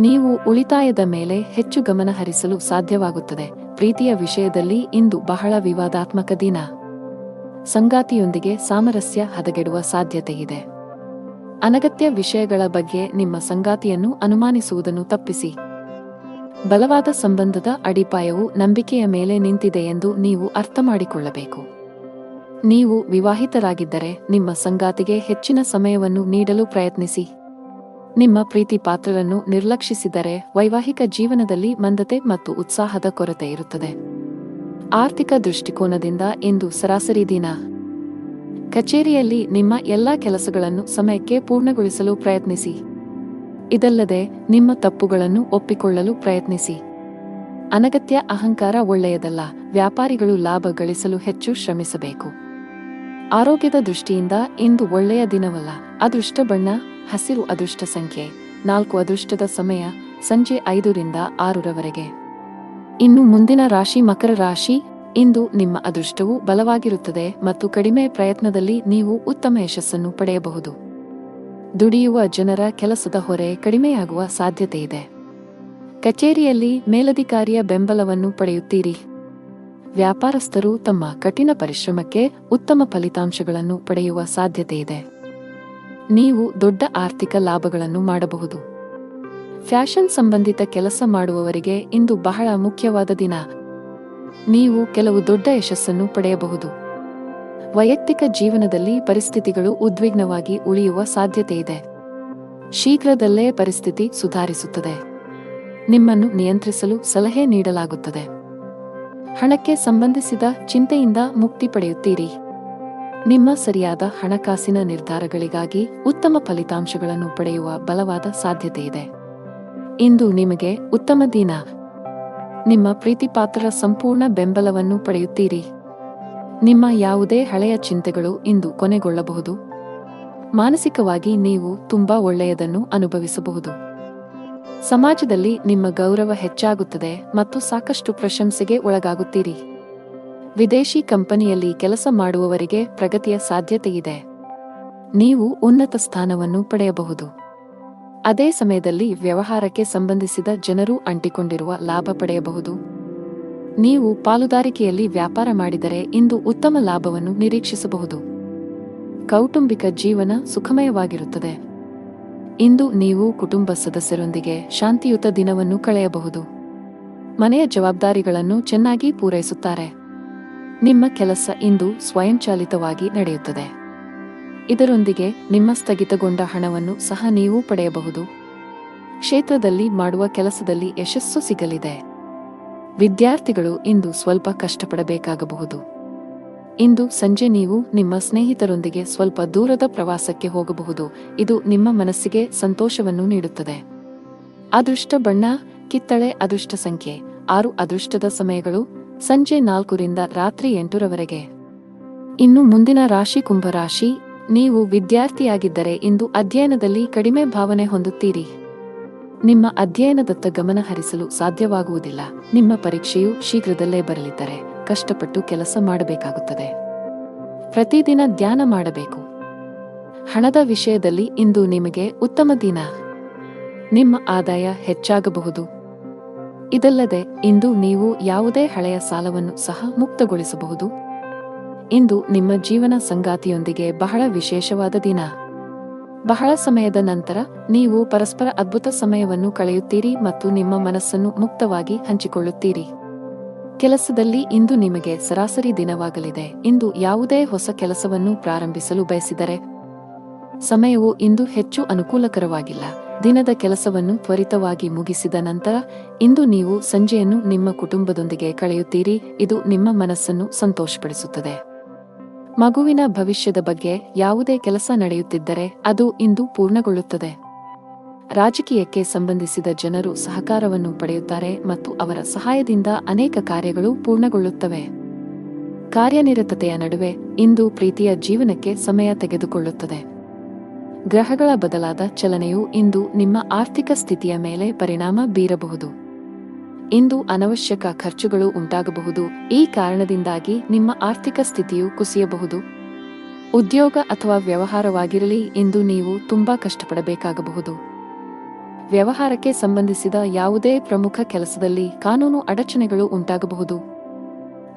ನೀವು ಉಳಿತಾಯದ ಮೇಲೆ ಹೆಚ್ಚು ಗಮನ ಹರಿಸಲು ಸಾಧ್ಯವಾಗುತ್ತದೆ. ಪ್ರೀತಿಯ ವಿಷಯದಲ್ಲಿ ಇಂದು ಬಹಳ ವಿವಾದಾತ್ಮಕ ದಿನ. ಸಂಗಾತಿಯೊಂದಿಗೆ ಸಾಮರಸ್ಯ ಹದಗೆಡುವ ಸಾಧ್ಯತೆಯಿದೆ. ಅನಗತ್ಯ ವಿಷಯಗಳ ಬಗ್ಗೆ ನಿಮ್ಮ ಸಂಗಾತಿಯನ್ನು ಅನುಮಾನಿಸುವುದನ್ನು ತಪ್ಪಿಸಿ. ಬಲವಾದ ಸಂಬಂಧದ ಅಡಿಪಾಯವು ನಂಬಿಕೆಯ ಮೇಲೆ ನಿಂತಿದೆ ಎಂದು ನೀವು ಅರ್ಥಮಾಡಿಕೊಳ್ಳಬೇಕು. ನೀವು ವಿವಾಹಿತರಾಗಿದ್ದರೆ ನಿಮ್ಮ ಸಂಗಾತಿಗೆ ಹೆಚ್ಚಿನ ಸಮಯವನ್ನು ನೀಡಲು ಪ್ರಯತ್ನಿಸಿ. ನಿಮ್ಮ ಪ್ರೀತಿ ಪಾತ್ರರನ್ನು ನಿರ್ಲಕ್ಷಿಸಿದರೆ ವೈವಾಹಿಕ ಜೀವನದಲ್ಲಿ ಮಂದತೆ ಮತ್ತು ಉತ್ಸಾಹದ ಕೊರತೆ ಇರುತ್ತದೆ. ಆರ್ಥಿಕ ದೃಷ್ಟಿಕೋನದಿಂದ ಇಂದು ಸರಾಸರಿ ದಿನ. ಕಚೇರಿಯಲ್ಲಿ ನಿಮ್ಮ ಎಲ್ಲಾ ಕೆಲಸಗಳನ್ನು ಸಮಯಕ್ಕೆ ಪೂರ್ಣಗೊಳಿಸಲು ಪ್ರಯತ್ನಿಸಿ. ಇದಲ್ಲದೆ ನಿಮ್ಮ ತಪ್ಪುಗಳನ್ನು ಒಪ್ಪಿಕೊಳ್ಳಲು ಪ್ರಯತ್ನಿಸಿ. ಅನಗತ್ಯ ಅಹಂಕಾರ ಒಳ್ಳೆಯದಲ್ಲ. ವ್ಯಾಪಾರಿಗಳು ಲಾಭ ಗಳಿಸಲು ಹೆಚ್ಚು ಶ್ರಮಿಸಬೇಕು. ಆರೋಗ್ಯದ ದೃಷ್ಟಿಯಿಂದ ಇಂದು ಒಳ್ಳೆಯ ದಿನವಲ್ಲ. ಅದೃಷ್ಟ ಬಣ್ಣ ಹಸಿರು, ಅದೃಷ್ಟ ಸಂಖ್ಯೆ 4, ಅದೃಷ್ಟದ ಸಮಯ ಸಂಜೆ 5 ರಿಂದ 6 ರವರೆಗೆ. ಇನ್ನು ಮುಂದಿನ ರಾಶಿ ಮಕರ ರಾಶಿ. ಇಂದು ನಿಮ್ಮ ಅದೃಷ್ಟವು ಬಲವಾಗಿರುತ್ತದೆ ಮತ್ತು ಕಡಿಮೆ ಪ್ರಯತ್ನದಲ್ಲಿ ನೀವು ಉತ್ತಮ ಯಶಸ್ಸನ್ನು ಪಡೆಯಬಹುದು. ದುಡಿಯುವ ಜನರ ಕೆಲಸದ ಹೊರೆ ಕಡಿಮೆಯಾಗುವ ಸಾಧ್ಯತೆಯಿದೆ. ಕಚೇರಿಯಲ್ಲಿ ಮೇಲಧಿಕಾರಿಯ ಬೆಂಬಲವನ್ನು ಪಡೆಯುತ್ತೀರಿ. ವ್ಯಾಪಾರಸ್ಥರು ತಮ್ಮ ಕಠಿಣ ಪರಿಶ್ರಮಕ್ಕೆ ಉತ್ತಮ ಫಲಿತಾಂಶಗಳನ್ನು ಪಡೆಯುವ ಸಾಧ್ಯತೆಯಿದೆ. ನೀವು ದೊಡ್ಡ ಆರ್ಥಿಕ ಲಾಭಗಳನ್ನು ಮಾಡಬಹುದು. ಫ್ಯಾಷನ್ ಸಂಬಂಧಿತ ಕೆಲಸ ಮಾಡುವವರಿಗೆ ಇಂದು ಬಹಳ ಮುಖ್ಯವಾದ ದಿನ. ನೀವು ಕೆಲವು ದೊಡ್ಡ ಯಶಸ್ಸನ್ನು ಪಡೆಯಬಹುದು. ವೈಯಕ್ತಿಕ ಜೀವನದಲ್ಲಿ ಪರಿಸ್ಥಿತಿಗಳು ಉದ್ವಿಗ್ನವಾಗಿ ಉಳಿಯುವ ಸಾಧ್ಯತೆಯಿದೆ. ಶೀಘ್ರದಲ್ಲೇ ಪರಿಸ್ಥಿತಿ ಸುಧಾರಿಸುತ್ತದೆ. ನಿಮ್ಮನ್ನು ನಿಯಂತ್ರಿಸಲು ಸಲಹೆ ನೀಡಲಾಗುತ್ತದೆ. ಹಣಕ್ಕೆ ಸಂಬಂಧಿಸಿದ ಚಿಂತೆಯಿಂದ ಮುಕ್ತಿ ಪಡೆಯುತ್ತೀರಿ. ನಿಮ್ಮ ಸರಿಯಾದ ಹಣಕಾಸಿನ ನಿರ್ಧಾರಗಳಿಗಾಗಿ ಉತ್ತಮ ಫಲಿತಾಂಶಗಳನ್ನು ಪಡೆಯುವ ಬಲವಾದ ಸಾಧ್ಯತೆಯಿದೆ. ಇಂದು ನಿಮಗೆ ಉತ್ತಮ ದಿನ. ನಿಮ್ಮ ಪ್ರೀತಿಪಾತ್ರರ ಸಂಪೂರ್ಣ ಬೆಂಬಲವನ್ನು ಪಡೆಯುತ್ತೀರಿ. ನಿಮ್ಮ ಯಾವುದೇ ಹಳೆಯ ಚಿಂತೆಗಳು ಇಂದು ಕೊನೆಗೊಳ್ಳಬಹುದು. ಮಾನಸಿಕವಾಗಿ ನೀವು ತುಂಬಾ ಒಳ್ಳೆಯದನ್ನು ಅನುಭವಿಸಬಹುದು. ಸಮಾಜದಲ್ಲಿ ನಿಮ್ಮ ಗೌರವ ಹೆಚ್ಚಾಗುತ್ತದೆ ಮತ್ತು ಸಾಕಷ್ಟು ಪ್ರಶಂಸೆಗೆ ಒಳಗಾಗುತ್ತೀರಿ. ವಿದೇಶಿ ಕಂಪನಿಯಲ್ಲಿ ಕೆಲಸ ಮಾಡುವವರಿಗೆ ಪ್ರಗತಿಯ ಸಾಧ್ಯತೆಯಿದೆ. ನೀವು ಉನ್ನತ ಸ್ಥಾನವನ್ನು ಪಡೆಯಬಹುದು. ಅದೇ ಸಮಯದಲ್ಲಿ ವ್ಯವಹಾರಕ್ಕೆ ಸಂಬಂಧಿಸಿದ ಜನರು ಅಂಟಿಕೊಂಡಿರುವ ಲಾಭ ಪಡೆಯಬಹುದು. ನೀವು ಪಾಲುದಾರಿಕೆಯಲ್ಲಿ ವ್ಯಾಪಾರ ಮಾಡಿದರೆ ಇಂದು ಉತ್ತಮ ಲಾಭವನ್ನು ನಿರೀಕ್ಷಿಸಬಹುದು. ಕೌಟುಂಬಿಕ ಜೀವನ ಸುಖಮಯವಾಗಿರುತ್ತದೆ. ಇಂದು ನೀವು ಕುಟುಂಬ ಸದಸ್ಯರೊಂದಿಗೆ ಶಾಂತಿಯುತ ದಿನವನ್ನು ಕಳೆಯಬಹುದು. ಮನೆಯ ಜವಾಬ್ದಾರಿಗಳನ್ನು ಚೆನ್ನಾಗಿ ಪೂರೈಸುತ್ತಾರೆ. ನಿಮ್ಮ ಕೆಲಸ ಇಂದು ಸ್ವಯಂಚಾಲಿತವಾಗಿ ನಡೆಯುತ್ತದೆ. ಇದರೊಂದಿಗೆ ನಿಮ್ಮ ಸ್ಥಗಿತಗೊಂಡ ಹಣವನ್ನು ಸಹ ನೀವು ಪಡೆಯಬಹುದು. ಕ್ಷೇತ್ರದಲ್ಲಿ ಮಾಡುವ ಕೆಲಸದಲ್ಲಿ ಯಶಸ್ಸು ಸಿಗಲಿದೆ. ವಿದ್ಯಾರ್ಥಿಗಳು ಇಂದು ಸ್ವಲ್ಪ ಕಷ್ಟಪಡಬೇಕಾಗಬಹುದು. ಇಂದು ಸಂಜೆ ನೀವು ನಿಮ್ಮ ಸ್ನೇಹಿತರೊಂದಿಗೆ ಸ್ವಲ್ಪ ದೂರದ ಪ್ರವಾಸಕ್ಕೆ ಹೋಗಬಹುದು. ಇದು ನಿಮ್ಮ ಮನಸ್ಸಿಗೆ ಸಂತೋಷವನ್ನು ನೀಡುತ್ತದೆ. ಅದೃಷ್ಟ ಬಣ್ಣ ಕಿತ್ತಳೆ. ಅದೃಷ್ಟ ಸಂಖ್ಯೆ 6. ಅದೃಷ್ಟದ ಸಮಯಗಳು ಸಂಜೆ 4 ರಿಂದ ರಾತ್ರಿ 8 ರವರೆಗೆ. ಇನ್ನು ಮುಂದಿನ ರಾಶಿ ಕುಂಭರಾಶಿ. ನೀವು ವಿದ್ಯಾರ್ಥಿಯಾಗಿದ್ದರೆ ಇಂದು ಅಧ್ಯಯನದಲ್ಲಿ ಕಡಿಮೆ ಭಾವನೆ ಹೊಂದುತ್ತೀರಿ. ನಿಮ್ಮ ಅಧ್ಯಯನದತ್ತ ಗಮನ ಹರಿಸಲು ಸಾಧ್ಯವಾಗುವುದಿಲ್ಲ. ನಿಮ್ಮ ಪರೀಕ್ಷೆಯು ಶೀಘ್ರದಲ್ಲೇ ಬರಲಿದ್ದರೆ ಕಷ್ಟಪಟ್ಟು ಕೆಲಸ ಮಾಡಬೇಕಾಗುತ್ತದೆ. ಪ್ರತಿದಿನ ಧ್ಯಾನ ಮಾಡಬೇಕು. ಹಣದ ವಿಷಯದಲ್ಲಿ ಇಂದು ನಿಮಗೆ ಉತ್ತಮ ದಿನ. ನಿಮ್ಮ ಆದಾಯ ಹೆಚ್ಚಾಗಬಹುದು. ಇದಲ್ಲದೆ ಇಂದು ನೀವು ಯಾವುದೇ ಹಳೆಯ ಸಾಲವನ್ನು ಸಹ ಮುಕ್ತಗೊಳಿಸಬಹುದು. ಇಂದು ನಿಮ್ಮ ಜೀವನ ಸಂಗಾತಿಯೊಂದಿಗೆ ಬಹಳ ವಿಶೇಷವಾದ ದಿನ. ಬಹಳ ಸಮಯದ ನಂತರ ನೀವು ಪರಸ್ಪರ ಅದ್ಭುತ ಸಮಯವನ್ನು ಕಳೆಯುತ್ತೀರಿ ಮತ್ತು ನಿಮ್ಮ ಮನಸ್ಸನ್ನು ಮುಕ್ತವಾಗಿ ಹಂಚಿಕೊಳ್ಳುತ್ತೀರಿ. ಕೆಲಸದಲ್ಲಿ ಇಂದು ನಿಮಗೆ ಸರಾಸರಿ ದಿನವಾಗಲಿದೆ. ಇಂದು ಯಾವುದೇ ಹೊಸ ಕೆಲಸವನ್ನು ಪ್ರಾರಂಭಿಸಲು ಬಯಸಿದರೆ ಸಮಯವು ಇಂದು ಹೆಚ್ಚು ಅನುಕೂಲಕರವಾಗಿಲ್ಲ. ದಿನದ ಕೆಲಸವನ್ನು ತ್ವರಿತವಾಗಿ ಮುಗಿಸಿದ ನಂತರ ಇಂದು ನೀವು ಸಂಜೆಯನ್ನು ನಿಮ್ಮ ಕುಟುಂಬದೊಂದಿಗೆ ಕಳೆಯುತ್ತೀರಿ. ಇದು ನಿಮ್ಮ ಮನಸ್ಸನ್ನು ಸಂತೋಷಪಡಿಸುತ್ತದೆ. ಮಗುವಿನ ಭವಿಷ್ಯದ ಬಗ್ಗೆ ಯಾವುದೇ ಕೆಲಸ ನಡೆಯುತ್ತಿದ್ದರೆ ಅದು ಇಂದು ಪೂರ್ಣಗೊಳ್ಳುತ್ತದೆ. ರಾಜಕೀಯಕ್ಕೆ ಸಂಬಂಧಿಸಿದ ಜನರು ಸಹಕಾರವನ್ನು ಪಡೆಯುತ್ತಾರೆ ಮತ್ತು ಅವರ ಸಹಾಯದಿಂದ ಅನೇಕ ಕಾರ್ಯಗಳು ಪೂರ್ಣಗೊಳ್ಳುತ್ತವೆ. ಕಾರ್ಯನಿರತತೆಯ ನಡುವೆ ಇಂದು ಪ್ರೀತಿಯ ಜೀವನಕ್ಕೆ ಸಮಯ ತೆಗೆದುಕೊಳ್ಳುತ್ತದೆ. ಗ್ರಹಗಳ ಬದಲಾದ ಚಲನೆಯು ಇಂದು ನಿಮ್ಮ ಆರ್ಥಿಕ ಸ್ಥಿತಿಯ ಮೇಲೆ ಪರಿಣಾಮ ಬೀರಬಹುದು. ಇಂದು ಅನವಶ್ಯಕ ಖರ್ಚುಗಳು ಉಂಟಾಗಬಹುದು. ಈ ಕಾರಣದಿಂದಾಗಿ ನಿಮ್ಮ ಆರ್ಥಿಕ ಸ್ಥಿತಿಯು ಕುಸಿಯಬಹುದು. ಉದ್ಯೋಗ ಅಥವಾ ವ್ಯವಹಾರವಾಗಿರಲಿ, ಇಂದು ನೀವು ತುಂಬಾ ಕಷ್ಟಪಡಬೇಕಾಗಬಹುದು. ವ್ಯವಹಾರಕ್ಕೆ ಸಂಬಂಧಿಸಿದ ಯಾವುದೇ ಪ್ರಮುಖ ಕೆಲಸದಲ್ಲಿ ಕಾನೂನು ಅಡಚಣೆಗಳು ಉಂಟಾಗಬಹುದು.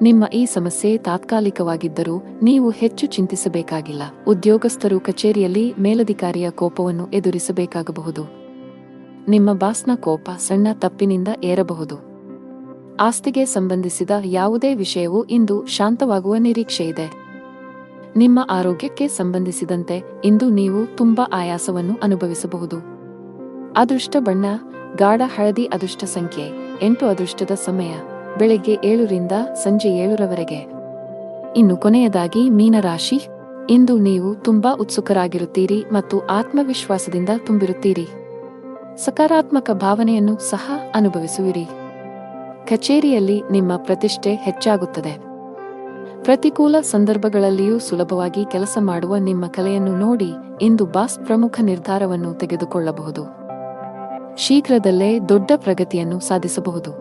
ನಿಮ್ಮ ಈ ಸಮಸ್ಯೆ ತಾತ್ಕಾಲಿಕವಾಗಿದ್ದರೂ ನೀವು ಹೆಚ್ಚು ಚಿಂತಿಸಬೇಕಾಗಿಲ್ಲ. ಉದ್ಯೋಗಸ್ಥರು ಕಚೇರಿಯಲ್ಲಿ ಮೇಲಧಿಕಾರಿಯ ಕೋಪವನ್ನು ಎದುರಿಸಬೇಕಾಗಬಹುದು. ನಿಮ್ಮ ಬಾಸ್ನ ಕೋಪ ಸಣ್ಣ ತಪ್ಪಿನಿಂದ ಏರಬಹುದು. ಆಸ್ತಿಗೆ ಸಂಬಂಧಿಸಿದ ಯಾವುದೇ ವಿಷಯವೂ ಇಂದು ಶಾಂತವಾಗುವ ನಿರೀಕ್ಷೆಯಿದೆ. ನಿಮ್ಮ ಆರೋಗ್ಯಕ್ಕೆ ಸಂಬಂಧಿಸಿದಂತೆ ಇಂದು ನೀವು ತುಂಬಾ ಆಯಾಸವನ್ನು ಅನುಭವಿಸಬಹುದು. ಅದೃಷ್ಟ ಬಣ್ಣ ಗಾಢ ಹಳದಿ. ಅದೃಷ್ಟ ಸಂಖ್ಯೆ 8. ಅದೃಷ್ಟದ ಸಮಯ ಬೆಳಗ್ಗೆ 7 ರಿಂದ ಸಂಜೆ 7 ರವರೆಗೆ. ಇನ್ನು ಕೊನೆಯದಾಗಿ ಮೀನರಾಶಿ. ಇಂದು ನೀವು ತುಂಬಾ ಉತ್ಸುಕರಾಗಿರುತ್ತೀರಿ ಮತ್ತು ಆತ್ಮವಿಶ್ವಾಸದಿಂದ ತುಂಬಿರುತ್ತೀರಿ. ಸಕಾರಾತ್ಮಕ ಭಾವನೆಯನ್ನು ಸಹ ಅನುಭವಿಸುವಿರಿ. ಕಚೇರಿಯಲ್ಲಿ ನಿಮ್ಮ ಪ್ರತಿಷ್ಠೆ ಹೆಚ್ಚಾಗುತ್ತದೆ. ಪ್ರತಿಕೂಲ ಸಂದರ್ಭಗಳಲ್ಲಿಯೂ ಸುಲಭವಾಗಿ ಕೆಲಸ ಮಾಡುವ ನಿಮ್ಮ ಕಲೆಯನ್ನು ನೋಡಿ ಇಂದು ಬಾಸ್ ಪ್ರಮುಖ ನಿರ್ಧಾರವನ್ನು ತೆಗೆದುಕೊಳ್ಳಬಹುದು. ಶೀಘ್ರದಲ್ಲೇ ದೊಡ್ಡ ಪ್ರಗತಿಯನ್ನು ಸಾಧಿಸಬಹುದು.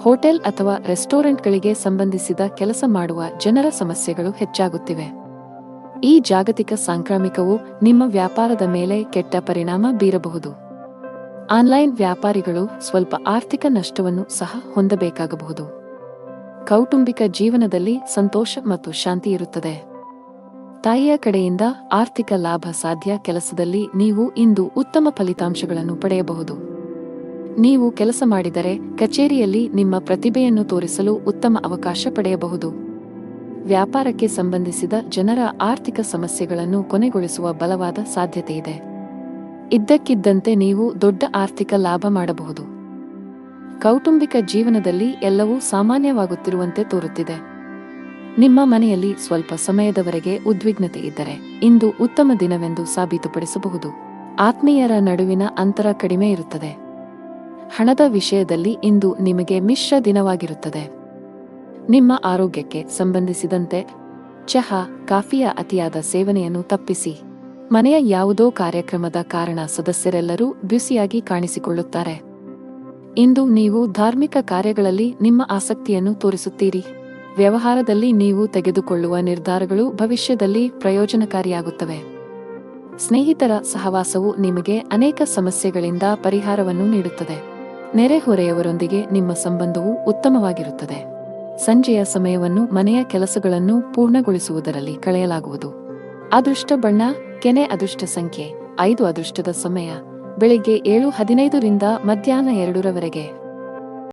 ಹೋಟೆಲ್ ಅಥವಾ ರೆಸ್ಟೋರೆಂಟ್ಗಳಿಗೆ ಸಂಬಂಧಿಸಿದ ಕೆಲಸ ಮಾಡುವ ಜನರ ಸಮಸ್ಯೆಗಳು ಹೆಚ್ಚಾಗುತ್ತಿವೆ. ಈ ಜಾಗತಿಕ ಸಾಂಕ್ರಾಮಿಕವು ನಿಮ್ಮ ವ್ಯಾಪಾರದ ಮೇಲೆ ಕೆಟ್ಟ ಪರಿಣಾಮ ಬೀರಬಹುದು. ಆನ್ಲೈನ್ ವ್ಯಾಪಾರಿಗಳು ಸ್ವಲ್ಪ ಆರ್ಥಿಕ ನಷ್ಟವನ್ನು ಸಹ ಹೊಂದಬೇಕಾಗಬಹುದು. ಕೌಟುಂಬಿಕ ಜೀವನದಲ್ಲಿ ಸಂತೋಷ ಮತ್ತು ಶಾಂತಿ ಇರುತ್ತದೆ. ತಾಯಿಯ ಕಡೆಯಿಂದ ಆರ್ಥಿಕ ಲಾಭ ಸಾಧ್ಯ. ಕೆಲಸದಲ್ಲಿ ನೀವು ಇಂದು ಉತ್ತಮ ಫಲಿತಾಂಶಗಳನ್ನು ಪಡೆಯಬಹುದು. ನೀವು ಕೆಲಸ ಮಾಡಿದರೆ ಕಚೇರಿಯಲ್ಲಿ ನಿಮ್ಮ ಪ್ರತಿಭೆಯನ್ನು ತೋರಿಸಲು ಉತ್ತಮ ಅವಕಾಶ ಪಡೆಯಬಹುದು. ವ್ಯಾಪಾರಕ್ಕೆ ಸಂಬಂಧಿಸಿದ ಜನರ ಆರ್ಥಿಕ ಸಮಸ್ಯೆಗಳನ್ನು ಕೊನೆಗೊಳಿಸುವ ಬಲವಾದ ಸಾಧ್ಯತೆಯಿದೆ. ಇದ್ದಕ್ಕಿದ್ದಂತೆ ನೀವು ದೊಡ್ಡ ಆರ್ಥಿಕ ಲಾಭ ಮಾಡಬಹುದು. ಕೌಟುಂಬಿಕ ಜೀವನದಲ್ಲಿ ಎಲ್ಲವೂ ಸಾಮಾನ್ಯವಾಗುತ್ತಿರುವಂತೆ ತೋರುತ್ತಿದೆ. ನಿಮ್ಮ ಮನೆಯಲ್ಲಿ ಸ್ವಲ್ಪ ಸಮಯದವರೆಗೆ ಉದ್ವಿಗ್ನತೆ ಇದ್ದರೆ ಇಂದು ಉತ್ತಮ ದಿನವೆಂದು ಸಾಬೀತುಪಡಿಸಬಹುದು. ಆತ್ಮೀಯರ ನಡುವಿನ ಅಂತರ ಕಡಿಮೆ ಇರುತ್ತದೆ. ಹಣದ ವಿಷಯದಲ್ಲಿ ಇಂದು ನಿಮಗೆ ಮಿಶ್ರ ದಿನವಾಗಿರುತ್ತದೆ. ನಿಮ್ಮ ಆರೋಗ್ಯಕ್ಕೆ ಸಂಬಂಧಿಸಿದಂತೆ ಚಹಾ, ಕಾಫಿಯ ಅತಿಯಾದ ಸೇವನೆಯನ್ನು ತಪ್ಪಿಸಿ. ಮನೆಯ ಯಾವುದೋ ಕಾರ್ಯಕ್ರಮದ ಕಾರಣ ಸದಸ್ಯರೆಲ್ಲರೂ ಬ್ಯುಸಿಯಾಗಿ ಕಾಣಿಸಿಕೊಳ್ಳುತ್ತಾರೆ. ಇಂದು ನೀವು ಧಾರ್ಮಿಕ ಕಾರ್ಯಗಳಲ್ಲಿ ನಿಮ್ಮ ಆಸಕ್ತಿಯನ್ನು ತೋರಿಸುತ್ತೀರಿ. ವ್ಯವಹಾರದಲ್ಲಿ ನೀವು ತೆಗೆದುಕೊಳ್ಳುವ ನಿರ್ಧಾರಗಳು ಭವಿಷ್ಯದಲ್ಲಿ ಪ್ರಯೋಜನಕಾರಿಯಾಗುತ್ತವೆ. ಸ್ನೇಹಿತರ ಸಹವಾಸವು ನಿಮಗೆ ಅನೇಕ ಸಮಸ್ಯೆಗಳಿಂದ ಪರಿಹಾರವನ್ನು ನೀಡುತ್ತದೆ. ನೆರೆಹೊರೆಯವರೊಂದಿಗೆ ನಿಮ್ಮ ಸಂಬಂಧವು ಉತ್ತಮವಾಗಿರುತ್ತದೆ. ಸಂಜೆಯ ಸಮಯವನ್ನು ಮನೆಯ ಕೆಲಸಗಳನ್ನು ಪೂರ್ಣಗೊಳಿಸುವುದರಲ್ಲಿ ಕಳೆಯಲಾಗುವುದು. ಅದೃಷ್ಟ ಬಣ್ಣ ಕೆನೆ. ಅದೃಷ್ಟ ಸಂಖ್ಯೆ 5. ಅದೃಷ್ಟದ ಸಮಯ ಬೆಳಿಗ್ಗೆ 7:15 ರಿಂದ ಮಧ್ಯಾಹ್ನ 2 ರವರೆಗೆ.